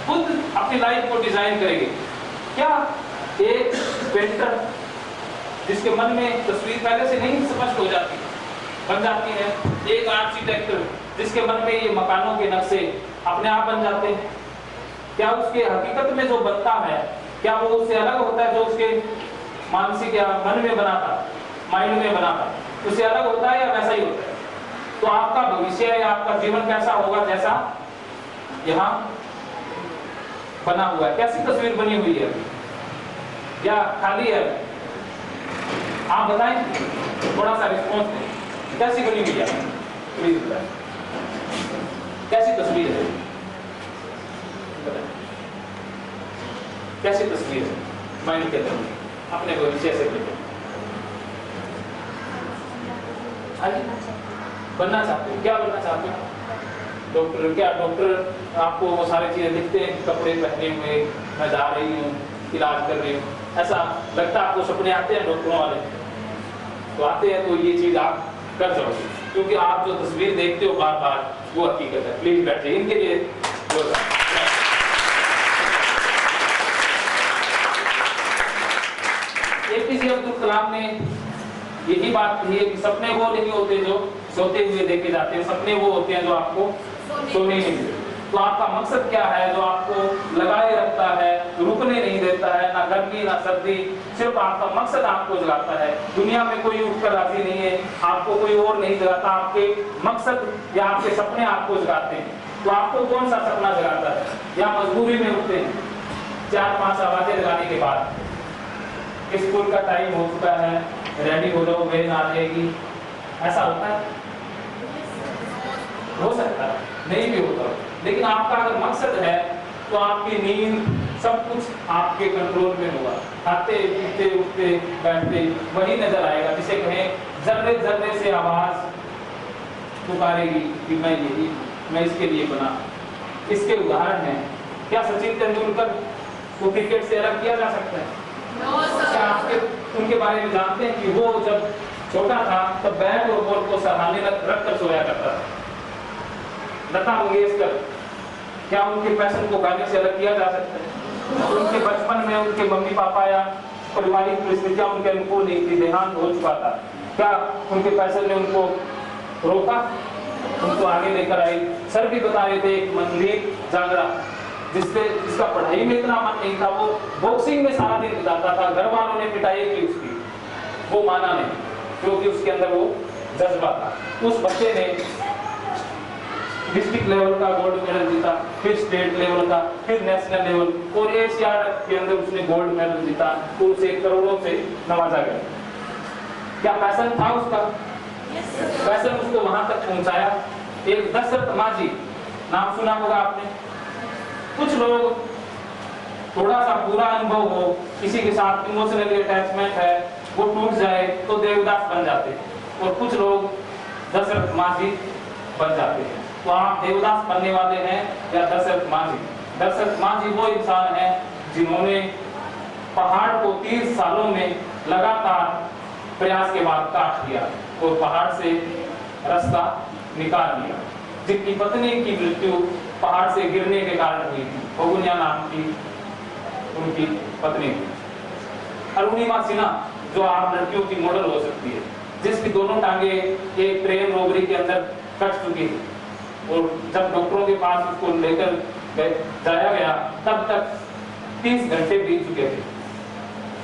खुद अपनी लाइफ को डिजाइन करेंगे। क्या एक पेंटर जिसके मन में तस्वीर पहले से नहीं स्पष्ट हो जाती, बन जाती है। एक आर्किटेक्ट जिसके मन में ये मकानों के नक्शे अपने आप बन जाते हैं। क्या उसके हकीकत में जो बनता है, क्या वो उससे अलग होता है जो उसके मानसिक या मन में बना था, माइंड में बना था, उससे अलग होता है या वैसा ही होता है? तो आपका भविष्य या आपका जीवन कैसा होगा जैसा यहाँ बना हुआ है? कैसी तस्वीर बनी हुई है या खाली है? आप बताएं, थोड़ा सा रिस्पॉन्स दें। कैसी बनी हुई है प्लीज बताएं, कैसी तस्वीर है? कैसी तस्वीर है माइंड के अंदर अपने भविष्य से लेकर? बनना चाहते हो? क्या बनना चाहते हो? डॉक्टर? क्या डॉक्टर आपको वो सारी चीजें लिखते हैं, कपड़े पहने हुए मैं जा रही हूँ, इलाज कर रही हूँ, ऐसा लगता है आपको? सपने आते हैं डॉक्टरों वाले? तो आते हैं तो ये चीज आप कर जाओगे, क्योंकि आप जो तस्वीर देखते हो बार बार वो हकीकत है। प्लीज बैठिए, इनके लिए एपीजे अब्दुल कलाम ने यही बात कही है कि सपने वो नहीं होते जो सोते हुए देखे जाते हैं, सपने वो होते हैं जो आपको सोने नहीं देते। तो आपका मकसद क्या है जो आपको लगाए रखता है, रुकने नहीं देता है, ना गर्मी ना सर्दी, सिर्फ आपका मकसद आपको जगाता है। दुनिया में कोई उठकर राजी नहीं है, आपको कोई और नहीं जगाता, आपके मकसद या आपके सपने आपको जगाते हैं। तो आपको कौन सा सपना जगाता है? या मजबूरी में उठते हैं 4-5 आवाजें लगाने के बाद, स्कूल का टाइम हो चुका है, रेडी हो जाओ, वैन आ जाएगी, ऐसा होता है? हो सकता है, नहीं भी होता। लेकिन आपका अगर मकसद है तो आपकी नींद सब कुछ आपके कंट्रोल में होगा। खाते पीते उठते बैठते वही नजर आएगा, जिसे कहें जर्रे जर्रे से आवाज पुकारेगी कि मैं इसके लिए बना। इसके उदाहरण हैं। क्या सचिन तेंदुलकर वो क्रिकेट से अलग किया जा सकता है? क्या आपके उनके बारे में जानते हैं कि वो जब छोटा था तब बैट और बॉल को सरहाने रख कर सोया करता था, लता मंगेशकर? क्या उनके पैशन को गाने से अलग किया जा सकता है? उनके बचपन में उनके मम्मी पापा या पारिवारिक परिस्थितियां उनके अनुकूल नहीं थी, देहांत हो चुका था, क्या उनके पैशन ने उनको रोका, उनको आगे लेकर आई? सर भी बता रहे थे, एक मनदीप जांगड़ा जिसका पढ़ाई में इतना मन नहीं था, वो बॉक्सिंग में सारा दिन बिताता था, घर वालों ने पिटाई की उसकी, वो माना नहीं क्योंकि उसके अंदर वो जज्बा था। उस बच्चे ने डिस्ट्रिक्ट लेवल का गोल्ड मेडल जीता, फिर स्टेट लेवल का, फिर नेशनल लेवल और एशियाड के अंदर उसने गोल्ड मेडल जीता, तो उसे करोड़ों से नवाजा गया। क्या पैशन था उसका? पैशन उसको वहां तक पहुंचाया। एक दशरथ माझी, नाम सुना होगा आपने। कुछ लोग थोड़ा सा बुरा अनुभव हो, किसी के साथ इमोशनली अटैचमेंट है, वो टूट जाए तो देवदास बन जाते हैं, और कुछ लोग दशरथ माझी बन जाते हैं। तो आप देवदास बनने वाले हैं या दशरथ माझी? दशरथ माझी वो इंसान है जिन्होंने पहाड़ को 30 सालों में लगातार प्रयास के बाद काट लिया और पहाड़ से रास्ता निकाल लिया। जिनकी पत्नी की मृत्यु पहाड़ से गिरने के कारण हुई थी, फगुनिया नाम की उनकी पत्नी थी। अरुणिमा सिन्हा, जो आप लड़कियों की मॉडल हो सकती है, जिसकी दोनों टांगे एक ट्रेन रोबरी के अंदर कट चुकी थी, और जब डॉक्टरों के पास उसको लेकर जाया गया तब तक 30 घंटे बीत चुके थे।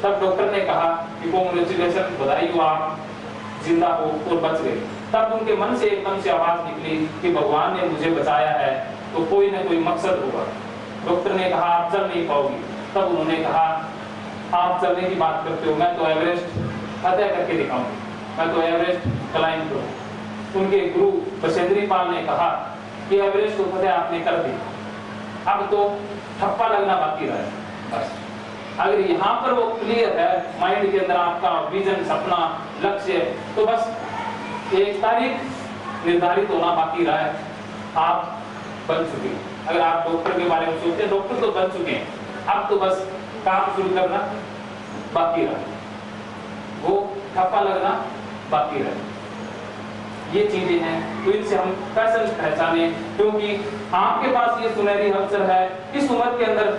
तब डॉक्टर ने कहा कि कांग्रेचुलेशन, बधाई हो, आप जिंदा हो और बच गए। तब उनके मन से एकदम से आवाज निकली कि भगवान ने मुझे बचाया है तो कोई ना कोई मकसद होगा। डॉक्टर ने कहा आप चल नहीं पाओगी। तब उन्होंने कहा आप चलने की बात करते हो, मैं तो एवरेस्ट फतेह करके दिखाऊंगी, मैं तो एवरेस्ट क्लाइंब करूं। उनके गुरु बसेंद्री पाल ने कहा कि एवरेस्ट को फतेह आपने कर दी, अब तो ठप्पा लगना बाकी रहा है बस। अगर यहाँ पर वो क्लियर है, माइंड के अंदर आपका विजन, सपना, लक्ष्य, तो बस एक तारीख निर्धारित होना बाकी रहा है, आप बन चुके। अगर आप डॉक्टर के बारे में सोचते हैं, डॉक्टर तो बन चुके हैं, अब तो बस काम शुरू करना बाकी रहा, वो ठप्पा लगना बाकी रहा। ये चीजें हैं, तो इनसे हम पैशन पहचाने, क्योंकि आपके पास ये सुनहरी अवसर है, इस उम्र के अंदर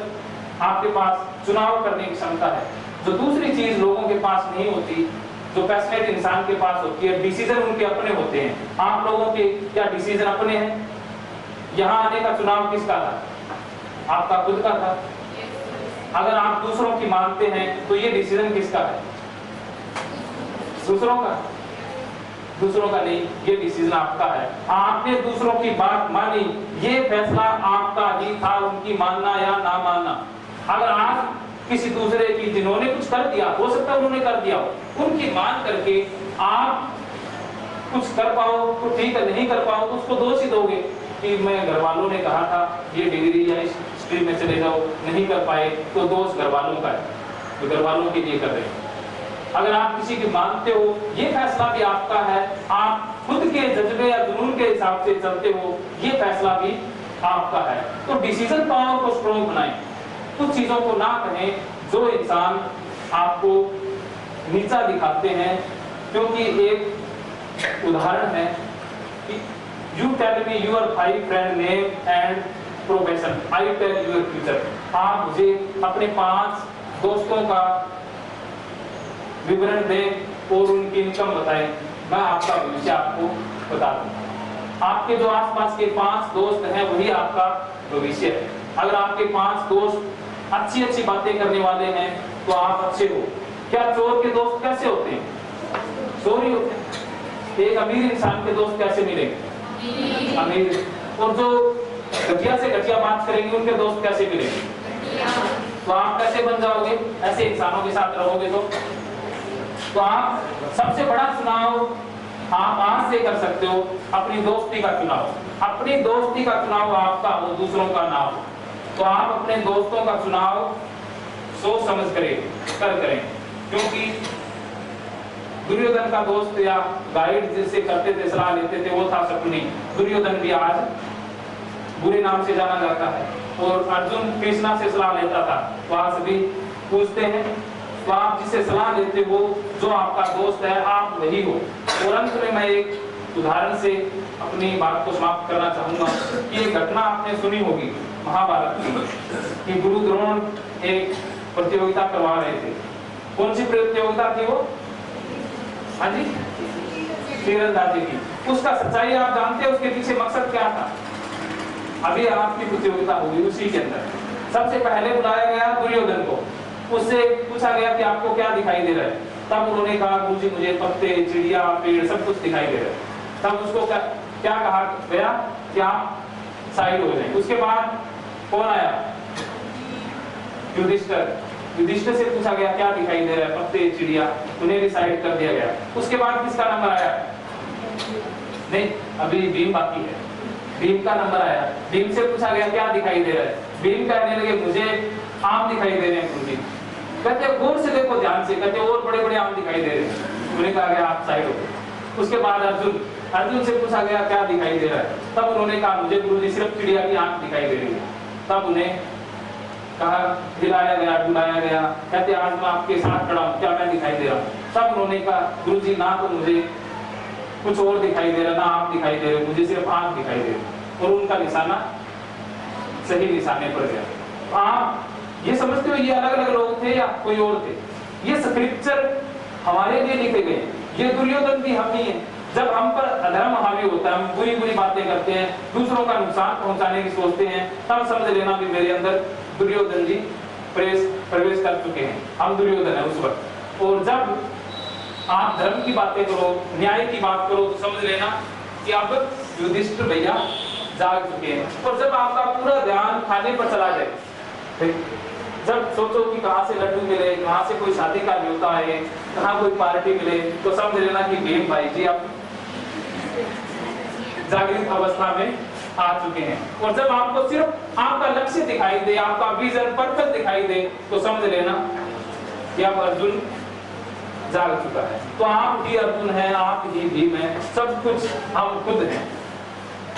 आपके पास चुनाव करने की क्षमता है, जो दूसरी चीज लोगों के पास नहीं होती, जो पैशनेट इंसान के पास होती है। डिसीजन उनके अपने होते हैं। आप लोगों के क्या डिसीजन अपने हैं? यहाँ आने का चुनाव किसका था? आपका खुद का था। अगर आप दूसरों की मानते हैं तो ये डिसीजन किसका है? दूसरों का? दूसरों का नहीं, ये डिसीजन आपका है। आपने दूसरों की बात मानी, ये फैसला आपका ही था, उनकी मानना या ना मानना। अगर आप किसी दूसरे की, जिन्होंने कुछ कर दिया, हो सकता है उन्होंने कर दिया हो, उनकी मान करके आप कुछ कर पाओ तो ठीक है, नहीं कर पाओ तो उसको दोष ही दोगे कि मैं, घर वालों ने कहा था ये डिग्री या इस स्ट्रीम में चले जाओ, नहीं कर पाए, तो दोष घर वालों का है, तो घर वालों के लिए कर रहे हैं। अगर आप किसी की मानते हो, ये फैसला भी आपका है, आप खुद के जज्बे या जुनून के हिसाब से चलते हो, ये फैसला भी आपका है। तो डिसीजन पावर को स्ट्रॉन्ग बनाएं, कुछ चीजों को ना कहें जो इंसान आपको नीचा दिखाते हैं। क्योंकि एक उदाहरण है कि you tell me your 5 friend name and profession, I tell your future. आप मुझे अपने 5 दोस्तों का विवरण दें और उनकी इनकम बताएं, मैं आपका भविष्य आपको बता दूंगा। आपके जो आसपास के 5 दोस्त हैं वही आपका भविष्य है। अगर आपके 5 दोस्त अच्छी अच्छी बातें करने वाले हैं तो आप अच्छे हो। क्या चोर के दोस्त कैसे होते हैं? चोरी होते हैं। एक अमीर इंसान के दोस्त कैसे मिलेंगे? अमीर। और जो घटिया से घटिया बात करेंगे उनके दोस्त कैसे मिलेंगे? तो आप कैसे बन जाओगे? ऐसे इंसानों के साथ रहोगे तो आप सबसे बड़ा चुनाव आप आज से कर सकते हो, अपनी दोस्ती का चुनाव। अपनी दोस्ती का चुनाव आपका हो, दूसरों का ना हो। तो आप अपने दोस्तों का चुनाव सोच समझ करें, क्योंकि दुर्योधन का दोस्त या गाइड जिससे करते थे, सलाह लेते थे, वो था शकुनी। दुर्योधन भी आज बुरे नाम से जाना जाता है। और अर्जुन कृष्णा से सलाह लेता था, तो आप सभी पूछते हैं, तो आप जिससे सलाह लेते हो जो आपका दोस्त है आप वही हो। और अंत में मैं एक उदाहरण से अपनी बात को समाप्त करना चाहूंगा कि एक घटना आपने सुनी होगी महाभारत की, कि गुरु द्रोण एक प्रतियोगिता करवा रहे थे। कौन सी प्रतियोगिता थी वो? हाँ जी, तीरंदाजी की। उसका सच्चाई आप जानते हैं, उसके पीछे मकसद क्या था? अभी आपकी प्रतियोगिता होगी उसी के अंदर। सबसे पहले बुलाया गया दुर्योधन को, उससे पूछा गया कि आपको क्या दिखाई दे रहा है? तब उन्होंने कहा गुरुजी मुझे पत्ते, चिड़िया, पेड़ सब कुछ दिखाई दे रहा है। तब उसको क्या कहा गया कि आप साइड हो जाए। उसके बाद कौन आया? युधिष्ठिर। युधिष्ठिर से पूछा गया क्या दिखाई दे रहा है? पत्ते, चिड़िया, उन्हें भी साइड कर दिया गया। उसके बाद किसका नंबर आया? नहीं, अभी भीम बाकी है। भीम का नंबर आया। भीम से पूछा गया क्या दिखाई दे रहा है? भीम कहने लगे मुझे आम दिखाई दे रहे हैं गुरुजी। कहते गौर से देखो ध्यान से, कहते और बड़े बड़े आम दिखाई दे रहे हैं। उन्हें कहा गया आप साइड हो। उसके बाद अर्जुन से पूछा गया क्या दिखाई दे रहा है? तब उन्होंने कहा मुझे गुरुजी सिर्फ चिड़िया की आंख दिखाई दे रही है। तब उन्हें कहा, हिलाया गया, डुलाया गया, कहते आज मैं आपके साथ खड़ा हूं, क्या मैं दिखाई दे रहा हूं? तब उन्होंने कहा गुरुजी ना तो मुझे कुछ और दिखाई दे रहा, ना आप दिखाई दे रहे, मुझे सिर्फ आंख दिखाई दे रही। और उनका निशाना सही निशाने पर गया। आप ये समझते हो ये अलग अलग लोग थे या कोई और थे? ये स्क्रिप्चर हमारे लिए लिखे गए। ये दुर्योधन भी हम ही है। जब हम पर अधर्म हावी होता है, हम बुरी बुरी बातें करते हैं, दूसरों का नुकसान पहुंचाने की सोचते हैं, तब समझ लेना भी मेरे अंदर दुर्योधन जी प्रवेश कर चुके हैं। हम दुर्योधन है उस वक्त। और जब आप धर्म की बातें करो, न्याय की बात करो, तो समझ लेना कि अब युधिष्ठिर भैया जाग चुके हैं। और जब आपका पूरा ध्यान खाने पर चला जाए, जब सोचो कि कहां से लड्डू मिले, कहां से कोई शादी का न्योता है, कहां कोई पार्टी मिले, तो समझ लेना कि भीम भाई जी अब जागृत अवस्था में आ चुके हैं। और जब आपको सिर्फ आपका लक्ष्य दिखाई दे, आपका विजन पर्पस दिखाई दे, तो समझ लेना कि अब अर्जुन जाग चुका है। तो आप ही अर्जुन हैं, आप ही भीम हैं, सब कुछ हम खुद हैं।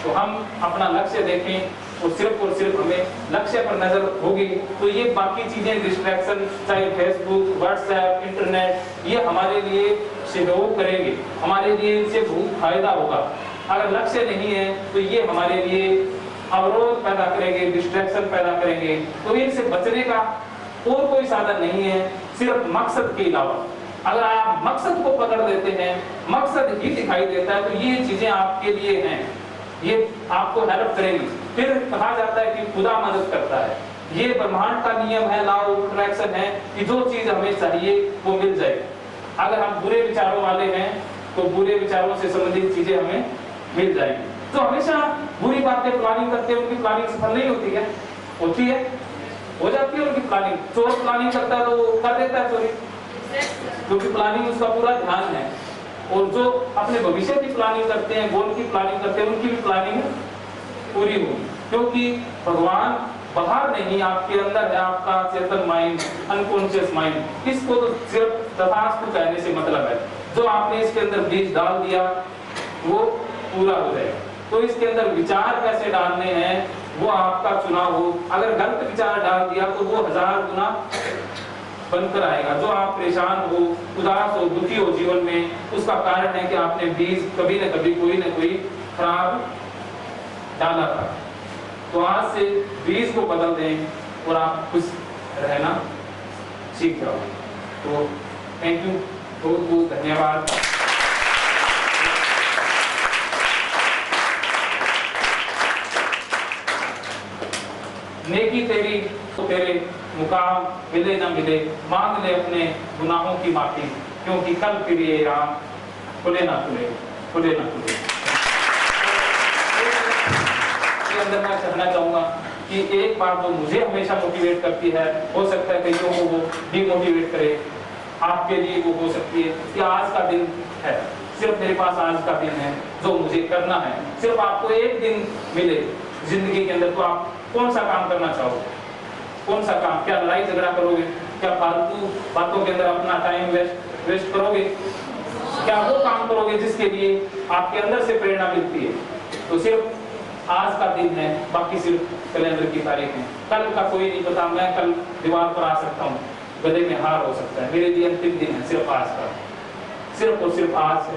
तो हम अपना लक्ष्य देखें और सिर्फ हमें लक्ष्य पर नजर होगी, तो ये बाकी चीजें डिस्ट्रैक्शन, चाहे फेसबुक, व्हाट्सएप, इंटरनेट, ये हमारे लिए सहयोग करेंगे, हमारे लिए इनसे बहुत फायदा होगा। अगर लक्ष्य नहीं है तो ये हमारे लिए अवरोध पैदा करेंगे, डिस्ट्रैक्शन पैदा करेंगे। तो इनसे बचने का और कोई साधन नहीं है सिर्फ मकसद के अलावा। अगर आप मकसद को पकड़ लेते हैं, मकसद ही दिखाई देता है, तो ये चीजें आपके लिए हैं, ये आपको हेल्प करेंगी। फिर कहा जाता है कि खुदा मदद करता है। ये ब्रह्मांड का नियम है, लॉ ऑफ अट्रैक्शन है कि जो चीज हमें चाहिए वो मिल जाएगी। अगर हम बुरे विचारों वाले हैं तो बुरे विचारों से संबंधित चीजें हमें मिल जाएगी। तो हमेशा बुरी बातें प्लानिंग करते हैं, उनकी प्लानिंग सफल नहीं होती है? होती है, हो जाती है उनकी प्लानिंग। चोर प्लानिंग करता है तो वो कर देता है चोरी, क्योंकि प्लानिंग उसका पूरा ध्यान है। और जो अपने भविष्य की प्लानिंग करते हैं, गोल की प्लानिंग करते हैं, उनकी भी प्लानिंग पूरी होगी, क्योंकि भगवान बाहर नहीं, आपके अंदर है, आपका चेतन माइंड, अनकॉन्शियस माइंड। इसको तो सिर्फ तथास्तु कहने से मतलब है। जो आपने इसके अंदर बीज डाल दिया वो पूरा हो जाएगा। तो इसके अंदर विचार कैसे डालने हैं वो आपका चुनाव हो। अगर गलत विचार डाल दिया तो वो 1000 गुना बनकर आएगा। जो आप परेशान हो, उदास हो, दुखी हो जीवन में, उसका कारण है कि आपने बीज कभी न कभी कोई न कोई खराब डाला था। तो आज से बीज को बदल दें और आप खुश रहना सीख जाओ। तो थैंक यू, बहुत बहुत धन्यवाद। नेकी तेरी तो तेरे मुकाम मिले न मिले, मांग ले अपने गुनाहों की माफी, क्योंकि कल फिर ये राम खुले ना खुले, खुले ना खुले। अंदर मैं कहना चाहूंगा कि एक बात जो मुझे हमेशा मोटिवेट करती है, हो सकता है कईयों को वो डिमोटिवेट करे, आपके लिए वो हो सकती है कि आज का दिन है, सिर्फ मेरे पास आज का दिन है जो मुझे करना है। सिर्फ आपको एक दिन मिले जिंदगी के अंदर, तो आप कौन सा काम करना चाहोगे? कौन सा काम? क्या लड़ाई झगड़ा करोगे? क्या फालतू बातों के अंदर अपना टाइम वेस्ट करोगे? क्या वो काम करोगे जिसके लिए आपके अंदर से प्रेरणा मिलती है? तो सिर्फ आज का दिन है, बाकी सिर्फ कैलेंडर की तारीख है। कल का कोई नहीं पता, मैं कल दीवार पर आ सकता हूँ, गले में हार हो सकता है। मेरे लिए अंतिम दिन है सिर्फ आज का, सिर्फ और सिर्फ आज है,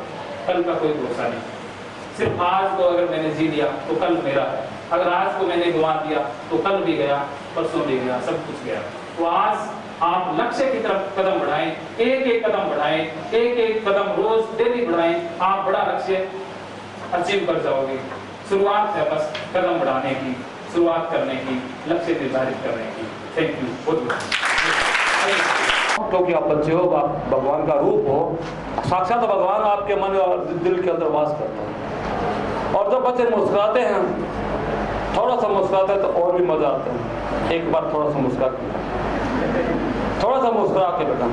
कल का कोई भरोसा नहीं। सिर्फ आज को अगर मैंने जी लिया तो कल मेरा है, अगर आज को मैंने गवा दिया तो कल भी गया, परसों भी गया, सब कुछ गया। तो आज आप लक्ष्य की तरफ कदम बढ़ाएं, एक एक कदम बढ़ाएं, एक एक कदम रोज डेली बढ़ाएं, आप बड़ा लक्ष्य अचीव कर जाओगे। शुरुआत है बस कदम बढ़ाने की, शुरुआत करने की, लक्ष्य निर्धारित करने की। थैंक यू, बहुत बहुत। क्योंकि आप बच्चे हो, आप भगवान का रूप हो, साक्षात भगवान आपके मन और दिल के अंदर वास करता है। और जब बच्चे मुस्कुराते हैं, थोड़ा सा मुस्कुराते हैं तो और भी मजा आता है। एक बार थोड़ा सा मुस्कुरा के बेटा।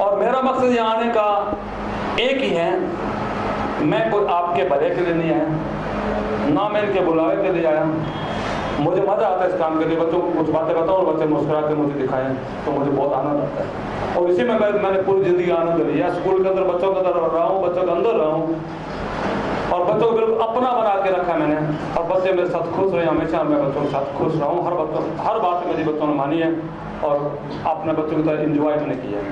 और मेरा मकसद यहाँ आने का एक ही है, मैं कोई आपके भले के लिए नहीं आया, ना मैं इनके बुलावे के लिए आया। मुझे मजा आता है इस काम के लिए, बच्चों को कुछ बातें बताऊं और बच्चे मुस्कुरा के मुझे दिखाएं तो मुझे बहुत आनंद आता है। और इसी में मैंने पूरी जिंदगी आनंद लिया। स्कूल के अंदर बच्चों के अंदर रहा हूँ, बच्चों के अंदर रहा हूँ और बच्चों को बिल्कुल अपना बना के रखा मैंने। और बच्चे मेरे साथ खुश रहे, हमेशा मैं बच्चों के साथ खुश रहा हूँ। हर बात मेरी बच्चों ने मानी है और अपने बच्चों की तरह इंजॉय मैंने किया है।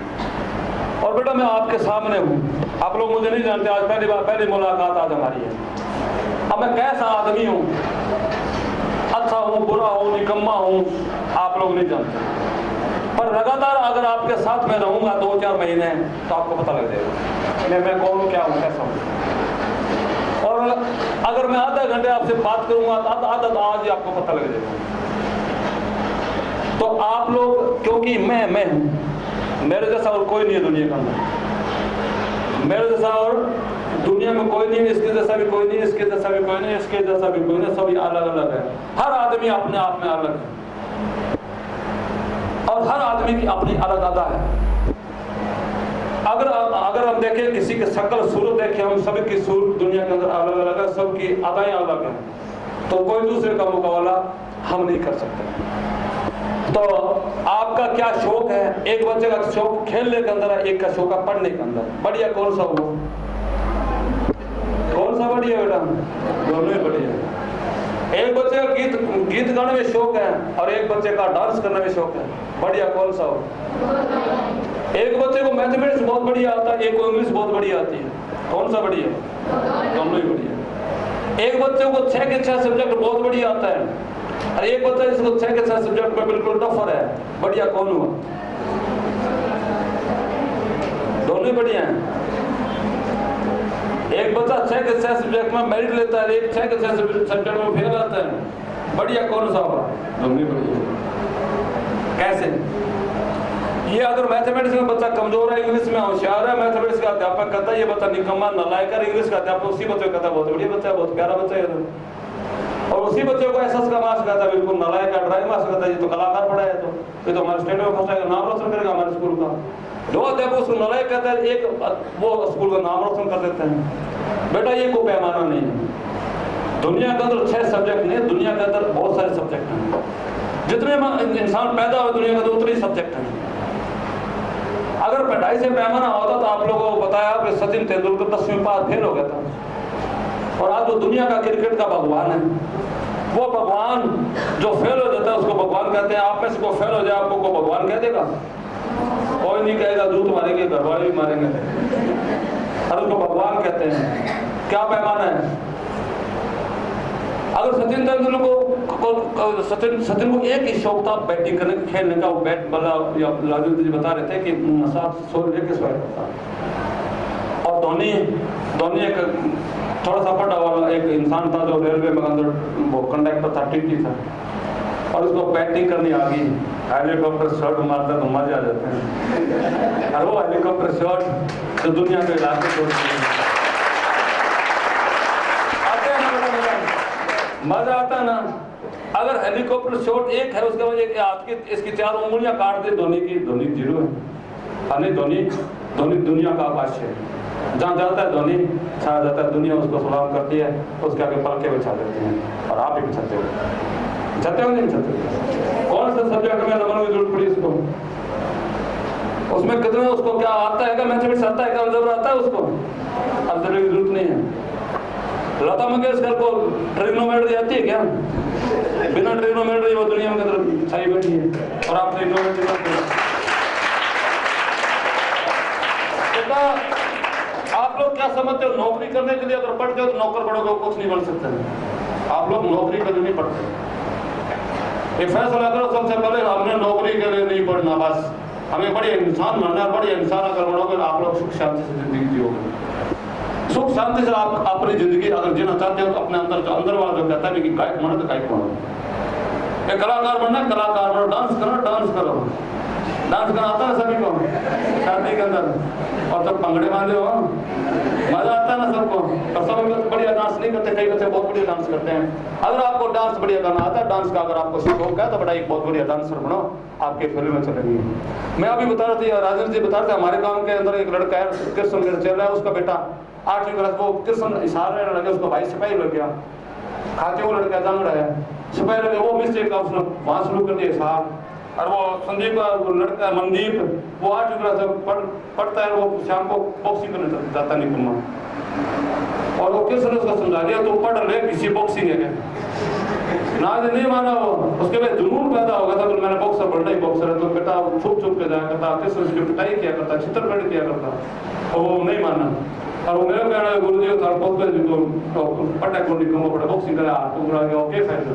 और बेटा मैं आपके सामने हूँ, आप लोग मुझे नहीं जानते, आज पहली मुलाकात आज हमारी है। अब मैं कैसा आदमी हूँ, अच्छा हूँ, बुरा हूँ, निकम्मा हूँ, आप लोग नहीं जानते। पर लगातार अगर आपके साथ में रहूंगा 2-4 महीने तो आपको पता लग जाएगा मैं कौन हूँ, क्या हूँ, कैसा हूँ। और अगर मैं आधा घंटे आपसे बात करूंगा तो आधा आज ही आपको पता लग जाएगा। तो आप लोग, क्योंकि मैं हूँ, मेरे जैसा और कोई नहीं है दुनिया के अंदर, मेरे जैसा और दुनिया में कोई नहीं है, इसके जैसा भी कोई नहीं, इसके जैसा भी कोई नहीं, इसके जैसा भी कोई नहीं, सभी अलग अलग है। हर आदमी अपने आप में अलग है और हर आदमी की अपनी अलग अदा है। अगर हम देखें किसी के शकल सूरत देखें, हम सभी की सूरत दुनिया के अंदर अलग अलग है, सबकी अदाएं अलग हैं, तो कोई दूसरे का मुकाबला हम नहीं कर सकते। तो आपका क्या शौक है? एक बच्चे का शौक खेलने के अंदर है, एक का शौक है पढ़ने के अंदर। बढ़िया कौन सा हो? कौन सा बढ़िया बेटा? दोनों ही बढ़िया। एक बच्चे का गीत गाने में शौक है और एक बच्चे का डांस करने में शौक है। बढ़िया कौन सा हो? एक बच्चे को मैथमेटिक्स बहुत बढ़िया आता है, एक को इंग्लिश बहुत बढ़िया आती है। कौन सा बढ़िया? दोनों ही बढ़िया। एक बच्चे को 6 के 6 सब्जेक्ट बहुत बढ़िया आता है और एक बच्चा जिसको 6 के 6 सब्जेक्ट में बिल्कुल टफर है। बढ़िया कौन हुआ? दोनों ही बढ़िया हैं। एक बच्चा 6 के 6 सब्जेक्ट में मेरिट लेता है, एक 6 के 6 सब्जेक्ट में फेल आता है। बढ़िया कौन सा हुआ? दोनों ही बढ़िया। कैसे? ये अगर मैथमेटिक्स में बच्चा कमजोर है, इंग्लिश में होशियार है, मैथमेटिक्स का अध्यापक कहता है ये बच्चा निकम्मा नालायक है, इंग्लिश का अध्यापक उसी बच्चे को कहता है बहुत बढ़िया बच्चा है, बहुत प्यारा बच्चा है। और उसी बच्चे को एसएस का मार्क्स कहता है बिल्कुल नालायक है, ड्राइंग मार्क्स कहता है ये तो कलाकार पढ़ा है, तो ये तो हमारे स्टेट में फंस जाएगा, नाम रोशन करेगा हमारे स्कूल का। दो अध्यापक उसको नालायक कहता है, एक वो स्कूल का नाम रोशन कर देते हैं। बेटा ये कोई पैमाना नहीं है। दुनिया के अंदर 6 सब्जेक्ट नहीं, दुनिया के अंदर बहुत सारे सब्जेक्ट हैं। जितने इंसान पैदा हुए दुनिया के अंदर उतने सब्जेक्ट हैं। अगर पढ़ाई से पैमाना होता तो आप लोगों को बताया कि सचिन तेंदुलकर 10वीं पास फेल हो गया था और आज वो दुनिया का क्रिकेट का भगवान है। वो भगवान जो फेल हो जाता है उसको भगवान कहते हैं। आप में से कोई फेल हो जाए आपको को भगवान कह देगा? कोई नहीं कहेगा, दूध मारेंगे, घर वाले भी मारेंगे और उसको भगवान कहते हैं। क्या पैमाना है? अगर सचिन तेंदुलकर सचिन को एक ही शौक था बैटिंग करने का, खेलने का, वो बैट लालू जी बता रहे थे कि 700 रुपये के स्वेट था। और धोनी एक थोड़ा सा पढ़ा वाला एक इंसान था जो रेलवे में अंदर वो कंडक्टर था, टीटी था और उसको बैटिंग करनी आ गई। हेलीकॉप्टर शॉट मारता तो मजे आ जाते हैं और वो हेलीकॉप्टर शॉट तो दुनिया के इलाके छोड़ मजा आता है ना। अगर हेलीकॉप्टर शॉट एक है उसके बाद एक हाथ की इसकी 4 उंगलियां काट दे धोनी की, धोनी 0 है। धोनी दुनिया का आकाश है, जहाँ जाता है धोनी छा जाता है, दुनिया उसको सलाम करती है, उसके आगे पलके बिछा देते हैं और आप ही बिछाते हो नहीं बिछाते? कौन सा सब्जेक्ट में नंबर की जरूरत पड़ी उसको? उसमें कितने उसको क्या आता है? क्या मैथमेटिक्स आता है? क्या अलजेब्रा आता है उसको? अलजेब्रा की जरूरत नहीं है। लता मंगेशकर को ट्रिग्नोमेट्री आती है क्या? बिना ट्रिग्नोमेट्री वो दुनिया में अंदर छाई बैठी है और आप ट्रिग्नोमेट्री करते हैं। आप लोग क्या समझते हो, नौकरी करने के लिए अगर पढ़ते हो तो नौकर पढ़ोगे कुछ नहीं बन सकते। आप लोग नौकरी के लिए नहीं पढ़ते। एक फैसला करो सबसे पहले, हमने नौकरी के लिए नहीं पढ़ना, बस हमें बड़े इंसान बनना है। बड़े इंसान अगर बनोगे आप लोग सुख शांति से जिंदगी जियोगे। सुख शांति से आप अपनी जिंदगी अगर जीना चाहते हो तो अपने अंदर जो अंदर वाला जो कहता है कि गायक बनो तो गायक बनो, एक कलाकार बनना कलाकार बनो, डांस करो डांस करो। डांस करना आता है सभी को शादी के अंदर, और सब पंगड़े बांधे हो, मजा आता है ना सबको। और सब लोग बढ़िया डांस नहीं करते, कई बच्चे बहुत बढ़िया डांस करते हैं। अगर आपको डांस बढ़िया करना आता है, डांस का अगर आपको शौक है तो बड़ा एक बहुत बढ़िया डांसर बनो, आपके फिल्म में चलेगी। मैं अभी बता रहा था, राजेंद्र जी बता रहे थे, हमारे गाँव के अंदर एक लड़का है कृष्ण चल रहा है, उसका बेटा 8वीं क्लास, वो कृष्ण इशारे लगे, उसका भाई सिपाही लग गया, खाते वो लड़का जांगड़ा है, सिपाही लगे, वो मिस्टेक का उसने वहां शुरू कर दिया हिसाब। और वो संदीप का लड़का मनदीप, वो 8वीं क्लास पढ़ता है, वो शाम को बॉक्सिंग करने जाता नहीं कुम्मा, और वो किस ने उसको समझा दिया तो पढ़ ले किसी बॉक्सिंग है क्या ना, नहीं माना वो। उसके बाद जुनून पैदा होगा था, तो मैंने बॉक्सर बनना ही बॉक्सर है, तो बेटा छुप छुप के जाया करता, किस उसकी पिटाई किया करता, चित्रकड़ी किया करता, और वो नहीं माना। और वो मेरे कहना गुरु जी था पटा को निकलो पड़ा बॉक्सिंग करा टुकड़ा गया, ओके फायदा।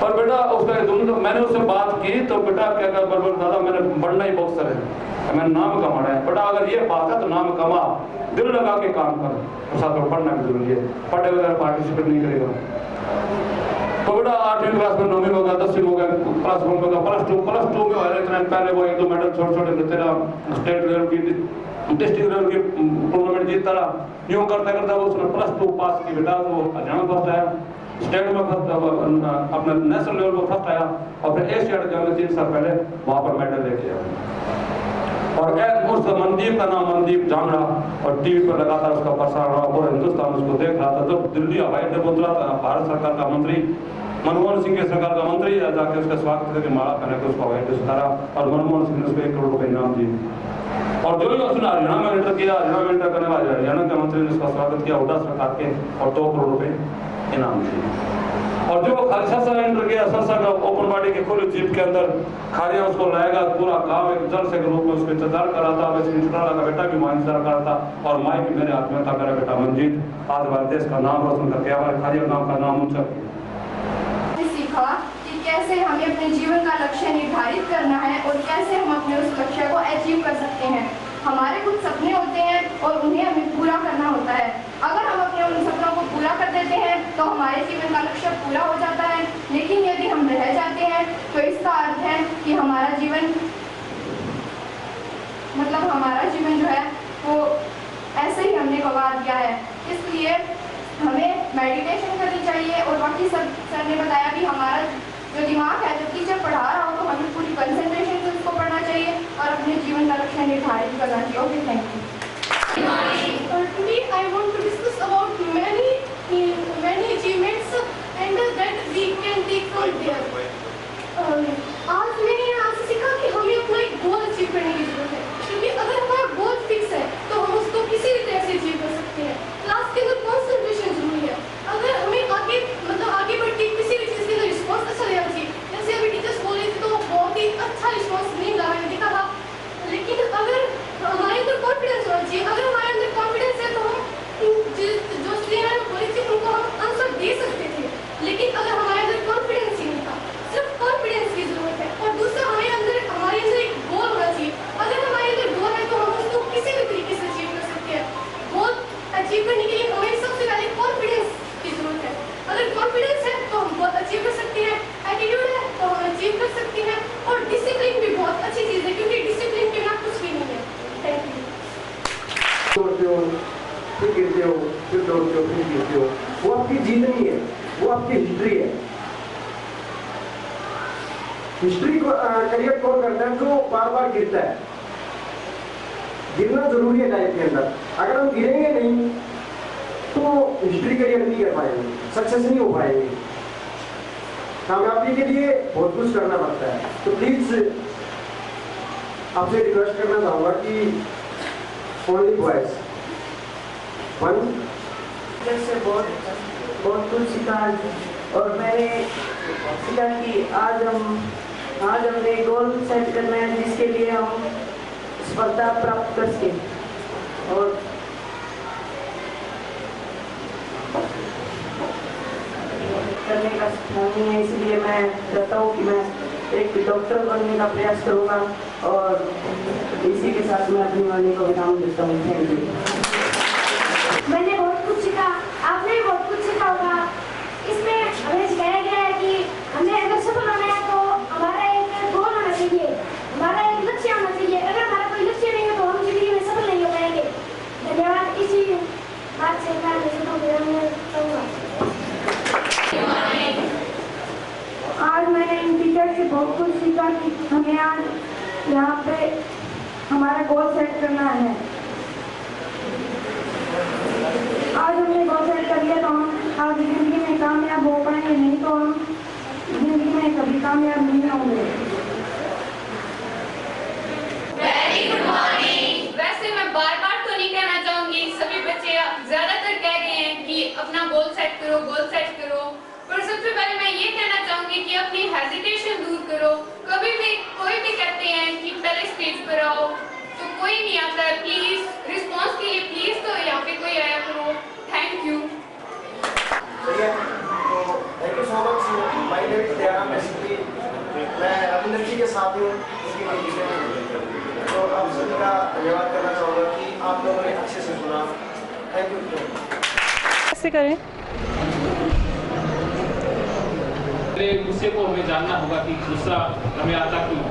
पर बेटा उसका मैंने उससे बात की तो बेटा क्या कहा, बरबर दादा मैंने बढ़ना ही बॉक्सर है, मैंने नाम कमाना है। बेटा अगर ये बात है तो नाम कमा, दिल लगा के काम कर, और साथ में पढ़ना भी जरूरी है, पढ़े वगैरह पार्टिसिपेट नहीं करेगा। तो बेटा 8वीं क्लास में 9वीं हो गया, 10वीं हो गया, क्लास 1 हो गया, प्लस टू में इतना पहले वो 1-2 मेडल छोटे तेरा स्टेट लेवल की डिस्ट्रिक्ट लेवल की टूर्नामेंट जीतता रहा। यूँ करता करता उसने +2 पास की बेटा, तो हरियाणा फर्स्ट आया, स्टेट में फर्स्ट, अपने नेशनल लेवल पर फर्स्ट आया, और फिर एशियाड गेम्स में 3 साल पहले वहां पर मेडल लेके आया। और उसका मनदीप का नाम मनदीप जांगड़ा, और टीवी पर लगातार उसका प्रसारण हुआ, पूरा हिंदुस्तान उसको देख रहा था। जब दिल्ली हवाई अड्डे पहुंच रहा था, भारत सरकार का मंत्री मनमोहन सिंह की सरकार का मंत्री जाके उसका स्वागत करके माला पहना के उसको हवाई अड्डे से उतारा, और मनमोहन सिंह ने उसको 1 करोड़ रुपए इनाम दिए। और जो ही उसने हरियाणा में एंटर किया, हरियाणा में एंटर करने वाले हरियाणा के मंत्री ने उसका स्वागत किया हुड्डा सरकार के, और 2 करोड़ रुपए इनाम दिए। और जो खालिशा सा एंटर किया, सरसा का ओपन बॉडी के खुले जीप के अंदर खारिया उसको लाएगा, पूरा गांव एक जल से रूप में उसको इंतजार कर रहा था। वैसे इंतजार का बेटा भी वहां इंतजार कर रहा था, और माइक मेरे हाथ में था, मेरा बेटा मंजीत आज हमारे देश का नाम रोशन करके हमारे खारिया नाम का नाम ऊंचा किया। सीखा कि कैसे हमें अपने जीवन का लक्ष्य निर्धारित करना है और कैसे हम अपने उस लक्ष्य को अचीव कर सकते हैं। हमारे कुछ सपने होते हैं और उन्हें हमें पूरा करना होता है। अगर हम अपने उन सपनों को पूरा कर देते हैं तो हमारे जीवन का लक्ष्य पूरा हो जाता है, लेकिन यदि हम रह जाते हैं तो इसका अर्थ है कि हमारा जीवन जो है वो ऐसे ही हमने गंवा दिया है। इसलिए हमें मेडिटेशन करनी चाहिए, और बाकी सर ने बताया कि हमारा जो दिमाग है, जब टीचर पढ़ा रहा हो तो हमें पूरी कंसंट्रेशन से उसको पढ़ना चाहिए और अपने जीवन का लक्ष्य निर्धारित करना चाहिए। Okay, thank you. Today I want to discuss about many achievements and that we can take from there. आज मैंने यहाँ से सीखा कि हमें अपना एक गोल अचीव करने की जरूरत है, क्योंकि अगर हमारा गोल फिक्स है तो हम उसको किसी भी तरह से अचीव कर सकते हैं। क्लास के अंदर कॉन्सेंट्रेशन जरूरी है। अगर हमें आगे बढ़ के किसी भी चीज़ के अंदर रिस्पॉन्स अच्छा लेना चाहिए, जैसे अभी टीचर्स बोल रहे थे तो बहुत ही अच्छा रिस्पॉन्स नहीं मिला, मैंने देखा था। लेकिन अगर हमारे अंदर कॉन्फिडेंस होना चाहिए, अगर हमारे अंदर कॉन्फिडेंस है तो हम जो स्टूडेंट बोले थे उनको हम आंसर दे सकते थे। लेकिन अगर हमारे अंदर कॉन्फिडेंस ही नहीं था, सिर्फ कॉन्फिडेंस की जरूरत है। और दूसरा हमारे अंदर एक गोल होना चाहिए। अगर हमारे अंदर गोल है तो हम उसको किसी भी तरीके से अचीव कर सकते हैं। गोल अचीव करने के लिए हमें सबसे पहले कॉन्फिडेंस की जरूरत है। अगर कॉन्फिडेंस है तो हम बहुत अचीव कर सकते हैं, एटीट्यूड है तो हम अचीव कर सकते हैं, और डिसिप्लिन भी बहुत अच्छी चीज़ है, क्योंकि डिसिप्लिन के बिना कुछ भी नहीं है। Thank you. फिर गिरते हो, फिर दौड़ते हो, फिर गिरते हो, वो आपकी जीत नहीं है, वो आपकी हिस्ट्री है। हिस्ट्री को क्रिएट कौन करता है? जो बार बार गिरता है। गिरना जरूरी है लाइफ के अंदर। अगर हम गिरेंगे नहीं तो हिस्ट्री क्रिएट नहीं कर पाएंगे, सक्सेस नहीं हो पाएंगे। कामयाबी के लिए बहुत कुछ करना पड़ता है। तो प्लीज आपसे रिक्वेस्ट करना चाहूंगा कि ओनली बॉयज 1 टीचर से बहुत कुछ सीखा और मैंने सीखा कि आज हमने गोल सेट करना है जिसके लिए हम स्पर्धा प्राप्त कर सके और करने का नहीं है, इसलिए मैं चाहता हूँ कि मैं एक डॉक्टर बनने का प्रयास करूँगा और इसी के साथ मैं अपनी वाणी को विराम देता हूँ। Thank you. मैंने बहुत कुछ सीखा, आपने भी बहुत कुछ सीखा होगा। इसमें हमें सिखाया गया है कि हमें अगर सफल होना है तो हमारा एक गोल होना चाहिए, हमारा एक लक्ष्य होना चाहिए। अगर हमारा कोई लक्ष्य नहीं है तो हम जिंदगी में सफल नहीं हो पाएंगे। धन्यवाद। इसी बात से मैं विराम चाहूँगा। आज मैंने इन टीचर से बहुत कुछ सीखा कि हमें आज यहाँ पे हमारा गोल सेट करना है। आज हमने गोल सेट कर लिया तो हम आगे जिंदगी में कामयाब हो पाएंगे, नहीं तो हम जिंदगी में कभी कामयाब नहीं होंगे। Very good morning. वैसे मैं बार-बार तो नहीं कहना चाहूंगी, सभी बच्चे ज्यादातर कह गए हैं कि अपना गोल सेट करो, गोल सेट करो। पर सबसे पहले मैं ये कहना चाहूंगी कि अपनी हेजिटेशन दूर करो। कभी भी कोई भी कहते हैं कि पहले स्टेज पर आओ तो कोई नहीं आता है। प्लीज रिस्पांस के लिए प्लीज तो यहाँ पे कोई आया करो। Thank you. Thank you so much. My name is Dayaram basically मैं रविंद्र जी के साथ हूँ। तो आप सभी का धन्यवाद करना चाहूँगा कि आप लोगों ने अच्छे से सुना। Thank you. कैसे करें? गुस्से को हमें जानना होगा कि गुस्सा हमें आता क्यों है।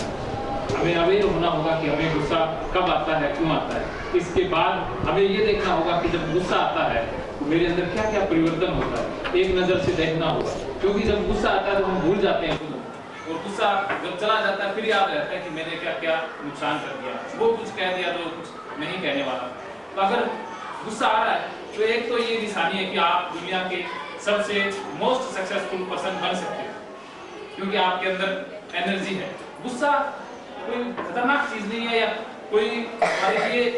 हमें अवेयर होना होगा कि हमें गुस्सा कब आता है, क्यों आता है। इसके बाद हमें ये देखना होगा कि जब गुस्सा आता है तो मेरे अंदर क्या क्या परिवर्तन होता है, एक नज़र से देखना होगा। क्योंकि जब गुस्सा आता है तो हम भूल जाते हैं खुद, और गुस्सा जब चला जाता है फिर याद रहता है कि मैंने क्या क्या नुकसान कर दिया, वो कुछ कह दिया तो कुछ नहीं कहने वाला। तो अगर गुस्सा आ रहा है तो एक तो ये निशानी है कि आप दुनिया के सबसे मोस्ट सक्सेसफुल पर्सन बन सकते हो, क्योंकि आपके अंदर एनर्जी है। गुस्सा कोई खतरनाक चीज नहीं है या कोई हमारे लिए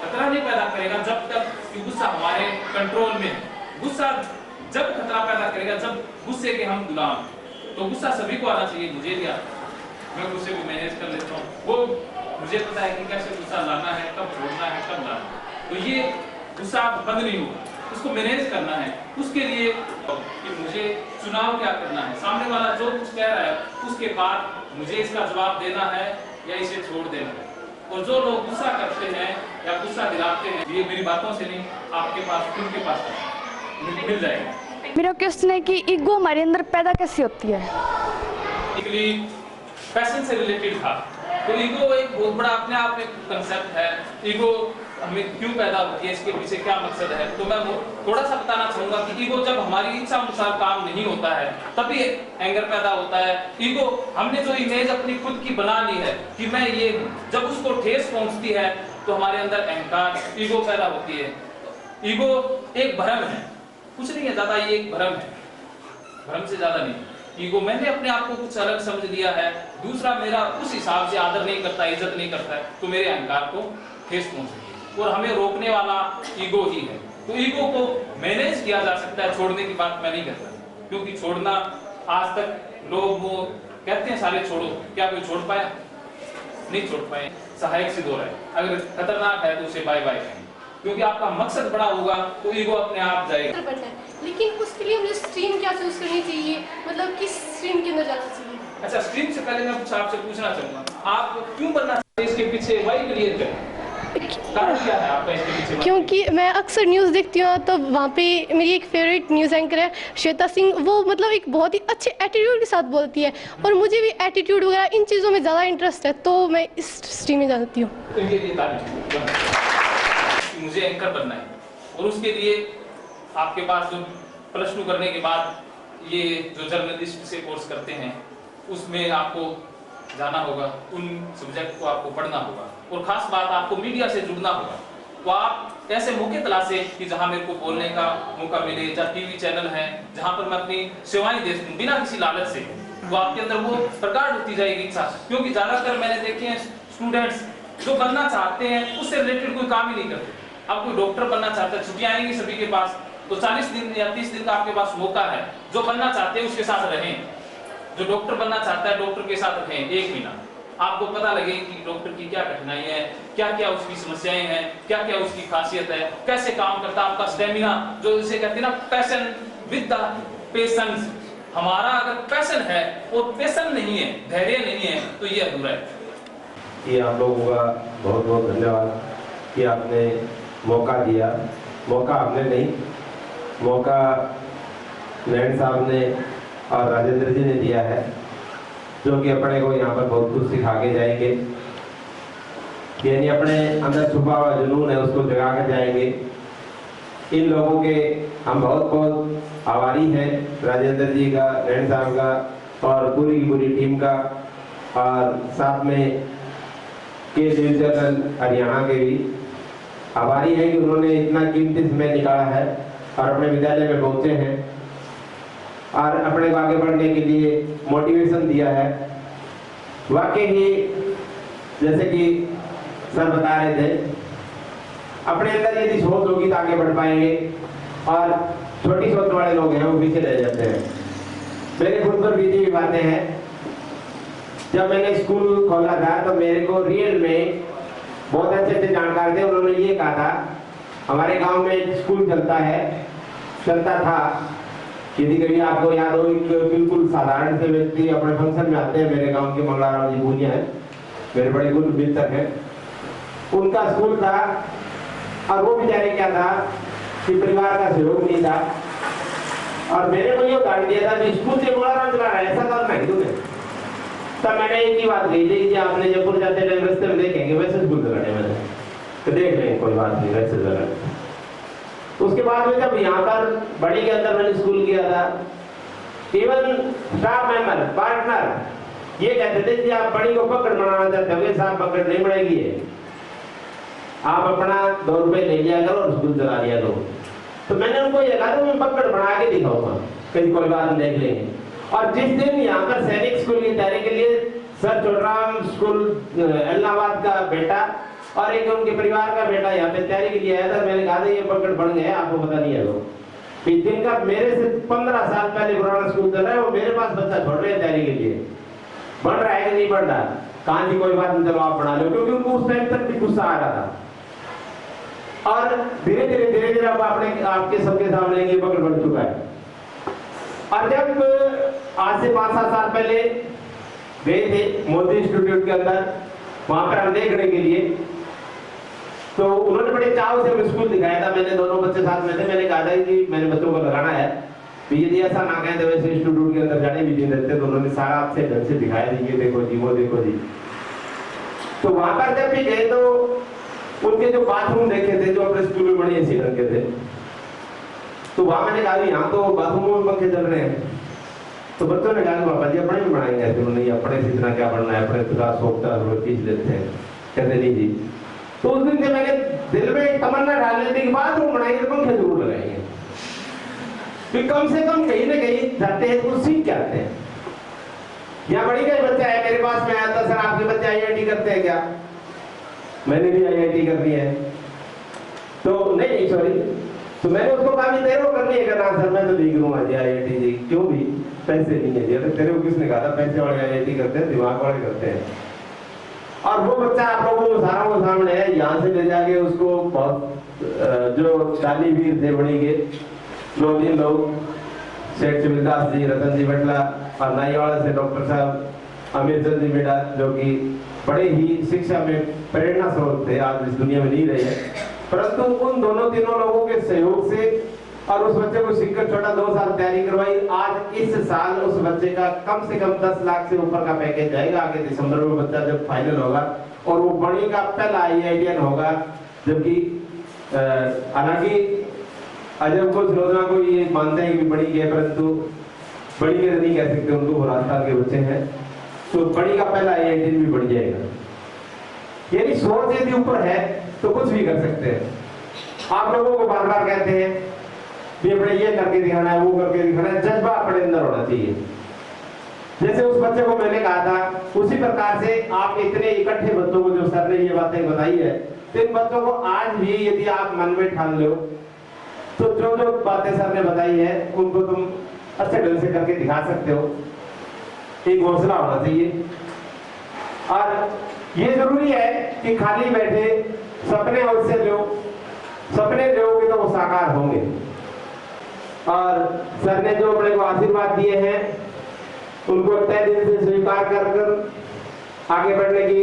खतरा नहीं पैदा करेगा जब तक कि गुस्सा हमारे कंट्रोल में है। गुस्सा जब खतरा पैदा करेगा जब गुस्से के हम गुलाम। तो गुस्सा सभी को आना चाहिए, मुझे भी आता, मैं गुस्से को मैनेज कर लेता हूँ। वो मुझे पता है कि कैसे गुस्सा लाना है, कब छोड़ना है, कब लाना है। तो ये गुस्सा बंद नहीं होगा, उसको मैनेज करना है। उसके लिए कि मुझे चुनाव क्या करना है, सामने वाला जो कुछ कह रहा है उसके बाद मुझे इसका जवाब देना है या इसे छोड़ देना है। और जो लोग गुस्सा करते हैं या गुस्सा दिलाते हैं, ये मेरी बातों से नहीं, आपके पास खुद के पास मिल जाएगा। मेरा क्वेश्चन है कि ईगो हमारे अंदर पैदा कैसे होती है? पैशन से रिलेटेड था। तो ईगो एक बहुत बड़ा अपने आप में कंसेप्ट है। ईगो हमें क्यों पैदा होती है, इसके पीछे क्या मकसद है, तो मैं थोड़ा सा बताना चाहूंगा कि ईगो जब हमारी इच्छा अनुसार काम नहीं होता है तभी एंगर पैदा होता है। ईगो हमने जो इमेज अपनी खुद की बना ली है कि मैं ये, जब उसको ठेस पहुंचती है तो हमारे अंदर अहंकार, ईगो पैदा होती है। ईगो एक भ्रम है, कुछ नहीं है ज्यादा, ये एक भ्रम है, भ्रम से ज्यादा नहीं। ईगो मैंने अपने आप को कुछ अलग समझ लिया है, दूसरा मेरा उस हिसाब से आदर नहीं करता, इज्जत नहीं करता है, तो मेरे अहंकार को ठेस पहुंचती है। और हमें रोकने वाला ईगो ही है। तो ईगो को मैनेज किया जा सकता है, छोड़ने की बात मैं नहीं करता, क्योंकि छोड़ना आज तक लोग वो कहते हैं सारे छोड़ो, क्या कोई छोड़ पाया? नहीं छोड़ पाए। सहायक सिद्ध हो रहा है, अगर खतरनाक है तो उसे बाय बाय करें, क्योंकि आपका मकसद बड़ा होगा तो ईगो अपने आप जाएगा। लेकिन उसके लिए मुझे स्ट्रीम क्या चूज करनी चाहिए, मतलब किस स्ट्रीम के अंदर जाना चाहिए? अच्छा, स्ट्रीम से पहले मैं कुछ आपसे पूछना चाहूंगा, आप क्यों बनना चाहते हैं, इसके पीछे वाई क्लियर करें, कारण क्या है आपका इसके पीछे? क्योंकि मैं अक्सर न्यूज़ देखती हूँ तो वहाँ पे मेरी एक फेवरेट न्यूज़ एंकर है श्वेता सिंह, वो मतलब एक बहुत ही अच्छे एटीट्यूड के साथ बोलती है और मुझे भी एटीट्यूड वगैरह इन चीज़ों में ज़्यादा इंटरेस्ट है, तो मैं इस स्ट्रीम में जाती हूँ। तो ये मुझे एंकर बनना है और उसके लिए आपके पास जो +2 करने के बाद ये जो जर्नलिस्ट से कोर्स करते हैं उसमें आपको जाना होगा, उन सब्जेक्ट को आपको पढ़ना होगा और खास बात आपको मीडिया से जुड़ना होगा। तो आप ऐसे मौके तलाशे कि जहां मेरे को बोलने का मौका मिले, जहाँ टीवी चैनल है जहां पर मैं अपनी सेवाएं दे सकूं बिना किसी लालच से, तो आपके अंदर वो प्रकट होती जाएगी इच्छा। क्योंकि ज्यादातर मैंने देखे हैं स्टूडेंट्स जो बनना चाहते हैं उससे रिलेटेड कोई काम ही नहीं करते। अब कोई डॉक्टर बनना चाहता है, छुट्टियां आएंगी सभी के पास, तो 40 दिन या 30 दिन का आपके पास मौका है। जो बनना चाहते हैं उसके साथ रहें, जो डॉक्टर बनना चाहता है डॉक्टर के साथ रहें 1 महीना, आपको पता लगे कि डॉक्टर की क्या कठिनाई है, क्या क्या उसकी समस्याएं हैं, क्या क्या उसकी खासियत है, कैसे काम करता है आपका स्टेमिना, जो इसे कहते हैं ना पैशन विद द पेशेंस। हमारा अगर पैशन है और पैशन नहीं है, धैर्य नहीं है, तो ये अधूरा है। कि आप लोगों का बहुत बहुत धन्यवाद कि आपने मौका दिया। मौका आपने नहीं, मौका नैन साहब ने और राजेंद्र जी ने दिया है, जो कि अपने को यहाँ पर बहुत कुछ सिखा के जाएंगे, यानी अपने अंदर छुपा हुआ जुनून है उसको जगा कर जाएंगे। इन लोगों के हम बहुत बहुत आभारी हैं, राजेंद्र जी का, नैन साहब का और पूरी की पूरी टीम का, और साथ में के डिविजनल हरियाणा के भी आभारी है कि उन्होंने इतना कीमती समय निकाला है और अपने विद्यालय में पहुंचे हैं और अपने को आगे बढ़ने के लिए मोटिवेशन दिया है। वाकई ही जैसे कि सर बता रहे थे, अपने अंदर यदि सोच होगी तो आगे बढ़ पाएंगे, और छोटी सोच वाले लोग हैं वो पीछे रह जाते हैं। मेरे खुद पर बीती हुई बातें हैं। जब मैंने स्कूल खोला था तो मेरे को रियल में बहुत अच्छे जानकार थे, उन्होंने ये कहा था, हमारे गांव में एक स्कूल चलता था, यदि कभी आपको याद हो, एक बिल्कुल साधारण से व्यक्ति अपने फंक्शन में आते हैं, मेरे गांव के मंगलाराम जी भूलिया हैं, मेरे बड़े गुरु मित्र हैं, उनका स्कूल था। और वो बेचारे क्या था कि परिवार का सहयोग नहीं था, और मैंने को ये उदाहरण दिया था कि स्कूल से मंगलाराम चला रहा है, ऐसा करना है तुम्हें। तब मैंने एक ही बात कही थी कि आपने जयपुर जाते टाइम रास्ते में देखेंगे वैसे स्कूल लगाने मैंने, तो देख लेंगे, कोई बात नहीं, वैसे लगाने। उसके बाद में जब यहाँ पर बड़ी के अंदर मैंने स्कूल किया था, इवन स्टाफ मेंबर पार्टनर ये कहते थे कि आप बड़ी को पकड़ बनाना चाहते हो, साहब पकड़ नहीं बढ़ेगी है, आप अपना 2 रुपए ले लिया करो और स्कूल चला लिया करो। तो मैंने उनको ये कहा था मैं पकड़ बना के दिखाऊंगा, कहीं कोई बात देख लेंगे। और जिस दिन यहाँ पर सैनिक स्कूल की तैयारी के लिए सर छोटराम स्कूल इलाहाबाद का बेटा और एक उनके परिवार का बेटा यहाँ पे तैयारी के लिए आया था, मैंने कहा था ये पकड़ बढ़ गए, आपको पता नहीं है। लोग जिनका मेरे से 15 साल पहले पुराना स्कूल चल रहा है, वो मेरे पास बच्चा छोड़ रहे हैं तैयारी के लिए, बढ़ रहा है कि नहीं बढ़ रहा, कहाँ की कोई बात नहीं, चलो आप पढ़ा लो, क्योंकि उनको उस टाइम तक भी गुस्सा आ रहा था। और धीरे धीरे अब आपके सबके सामने ये पकड़ बढ़ चुका है। और जब आज से 5-7 साल पहले गए थे मोदी इंस्टीट्यूट के अंदर, वहां पर हम देखने के लिए, तो उन्होंने बड़े चाव से स्कूल दिखाया था। मैंने दोनों बच्चे साथ में थे, मैंने कहा था कि मैंने बच्चों को लगाना है, तो यदि ऐसा ना कहें तो वैसे इंस्टीट्यूट के अंदर जाने भी नहीं देते, तो उन्होंने सारा आपसे ढंग से दिखाया, ये देखो जी, वो देखो जी। तो वहां पर जब भी गए तो उनके जो बाथरूम देखे थे, जो अपने स्कूल में बड़े ऐसे ढंग के थे, तो वहां मैंने कहा यहाँ तो बाथरूमों में पंखे चल रहे हैं। तो बच्चों ने कहा पापा जी अपने भी बनाएंगे, उन्होंने अपने से इतना क्या बनना है, अपने तो सोचता चीज लेते हैं, कहते नहीं जी। तो उस दिन से मैंने दिल में तमन्ना डाल ली थी कि बाथरूम बनाएंगे तो पंखे जरूर लगाएंगे, फिर कम से कम कहीं ना कहीं जाते हैं तो सीख के आते हैं। यहाँ बड़ी का बच्चा है मेरे पास में आया था, सर आपके बच्चे IIT करते हैं क्या? मैंने भी IIT करनी है, तो नहीं सॉरी, तो मैंने उसको कहा भी तेरे को करनी है क्या? सर मैं तो नहीं करूंगा जी IIT जी, क्यों भी? पैसे नहीं है जी। अरे तेरे को किसने कहा था? पैसे वाले IIT करते हैं, दिमाग वाले करते हैं। और वो बच्चा आप लोगों को सारा वो सामने है, यहाँ से ले जाके उसको बहुत जो शाली वीर थे बड़ी के 2-3 लोग, सेठ शिवदास जी, रतन जी बटला और नाईवाड़ा से डॉक्टर साहब अमीर चंद जी बेटा, जो कि बड़े ही शिक्षा में प्रेरणा स्रोत थे, आज इस दुनिया में नहीं रहे, परंतु उन तीनों लोगों के सहयोग से और उस बच्चे को सीखकर छोटा 2 साल तैयारी करवाई। आज इस साल उस बच्चे का कम से कम 10 लाख से ऊपर का पैकेज जाएगा। आगे दिसंबर में बच्चा जब फाइनल होगा और वो बड़ी का पहला IITian होगा, जबकि हालांकि अजब कुछ रोजना को ये मानते हैं कि बड़ी के, परंतु बड़ी के नहीं कह सकते, उनको राजस्थान के बच्चे हैं, तो बड़ी का पहला IITian भी बढ़ जाएगा। यानी सोच यदि ऊपर है तो कुछ भी कर सकते हैं। आप लोगों को बार बार कहते हैं भी अपने ये करके दिखाना है, वो करके दिखाना है, जज्बा अपने अंदर होना चाहिए। जैसे उस बच्चे को मैंने कहा था, उसी प्रकार से आप इतने इकट्ठे बच्चों को, जो सर ने ये बातें बताई है, तो इन बच्चों को आज भी यदि आप मन में ठान लो तो जो जो बातें सर ने बताई है उनको तुम अच्छे ढंग से करके दिखा सकते हो। एक हौसला होना चाहिए और ये जरूरी है कि खाली बैठे सपने अवश्य लो, सपने लोगे तो वो साकार होंगे। और सर ने जो अपने को आशीर्वाद दिए हैं उनको तय दिल से स्वीकार कर आगे बढ़ने की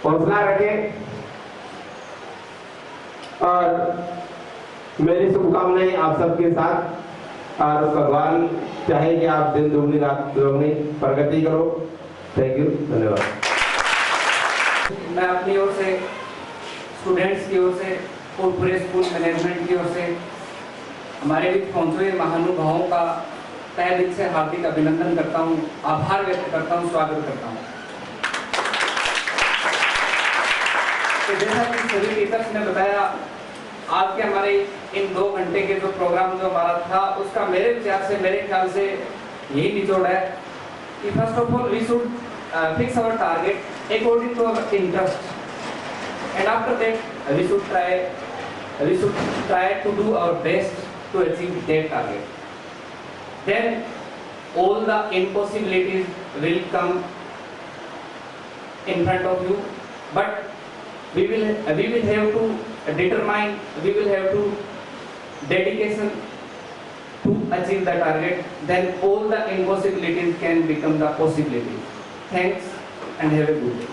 हौसला रखें। और मेरी शुभकामनाएं आप सबके साथ, और भगवान चाहे कि आप दिन दुगनी रात दुगनी प्रगति करो। थैंक यू, धन्यवाद। मैं अपनी ओर से, स्टूडेंट्स की ओर से और पूरे स्कूल मैनेजमेंट की ओर से हमारे बीच पहुंचे हुए महानुभावों का तहे दिल से हार्दिक अभिनंदन करता हूं, आभार व्यक्त करता हूं, स्वागत करता हूं। तो जैसा कि सभी टीचर्स ने बताया, आज के हमारे इन 2 घंटे के जो प्रोग्राम जो हमारा था उसका मेरे विचार से, मेरे ख्याल से यही निचोड़ है कि first of all we should fix our target according to our interest, and after that we should try to do our best to achieve that target. Then all the impossibilities will come in front of you, but we will have to determine, we will have to dedication to achieve the target. Then all the impossibilities can become the possibilities. Thanks and have a good day.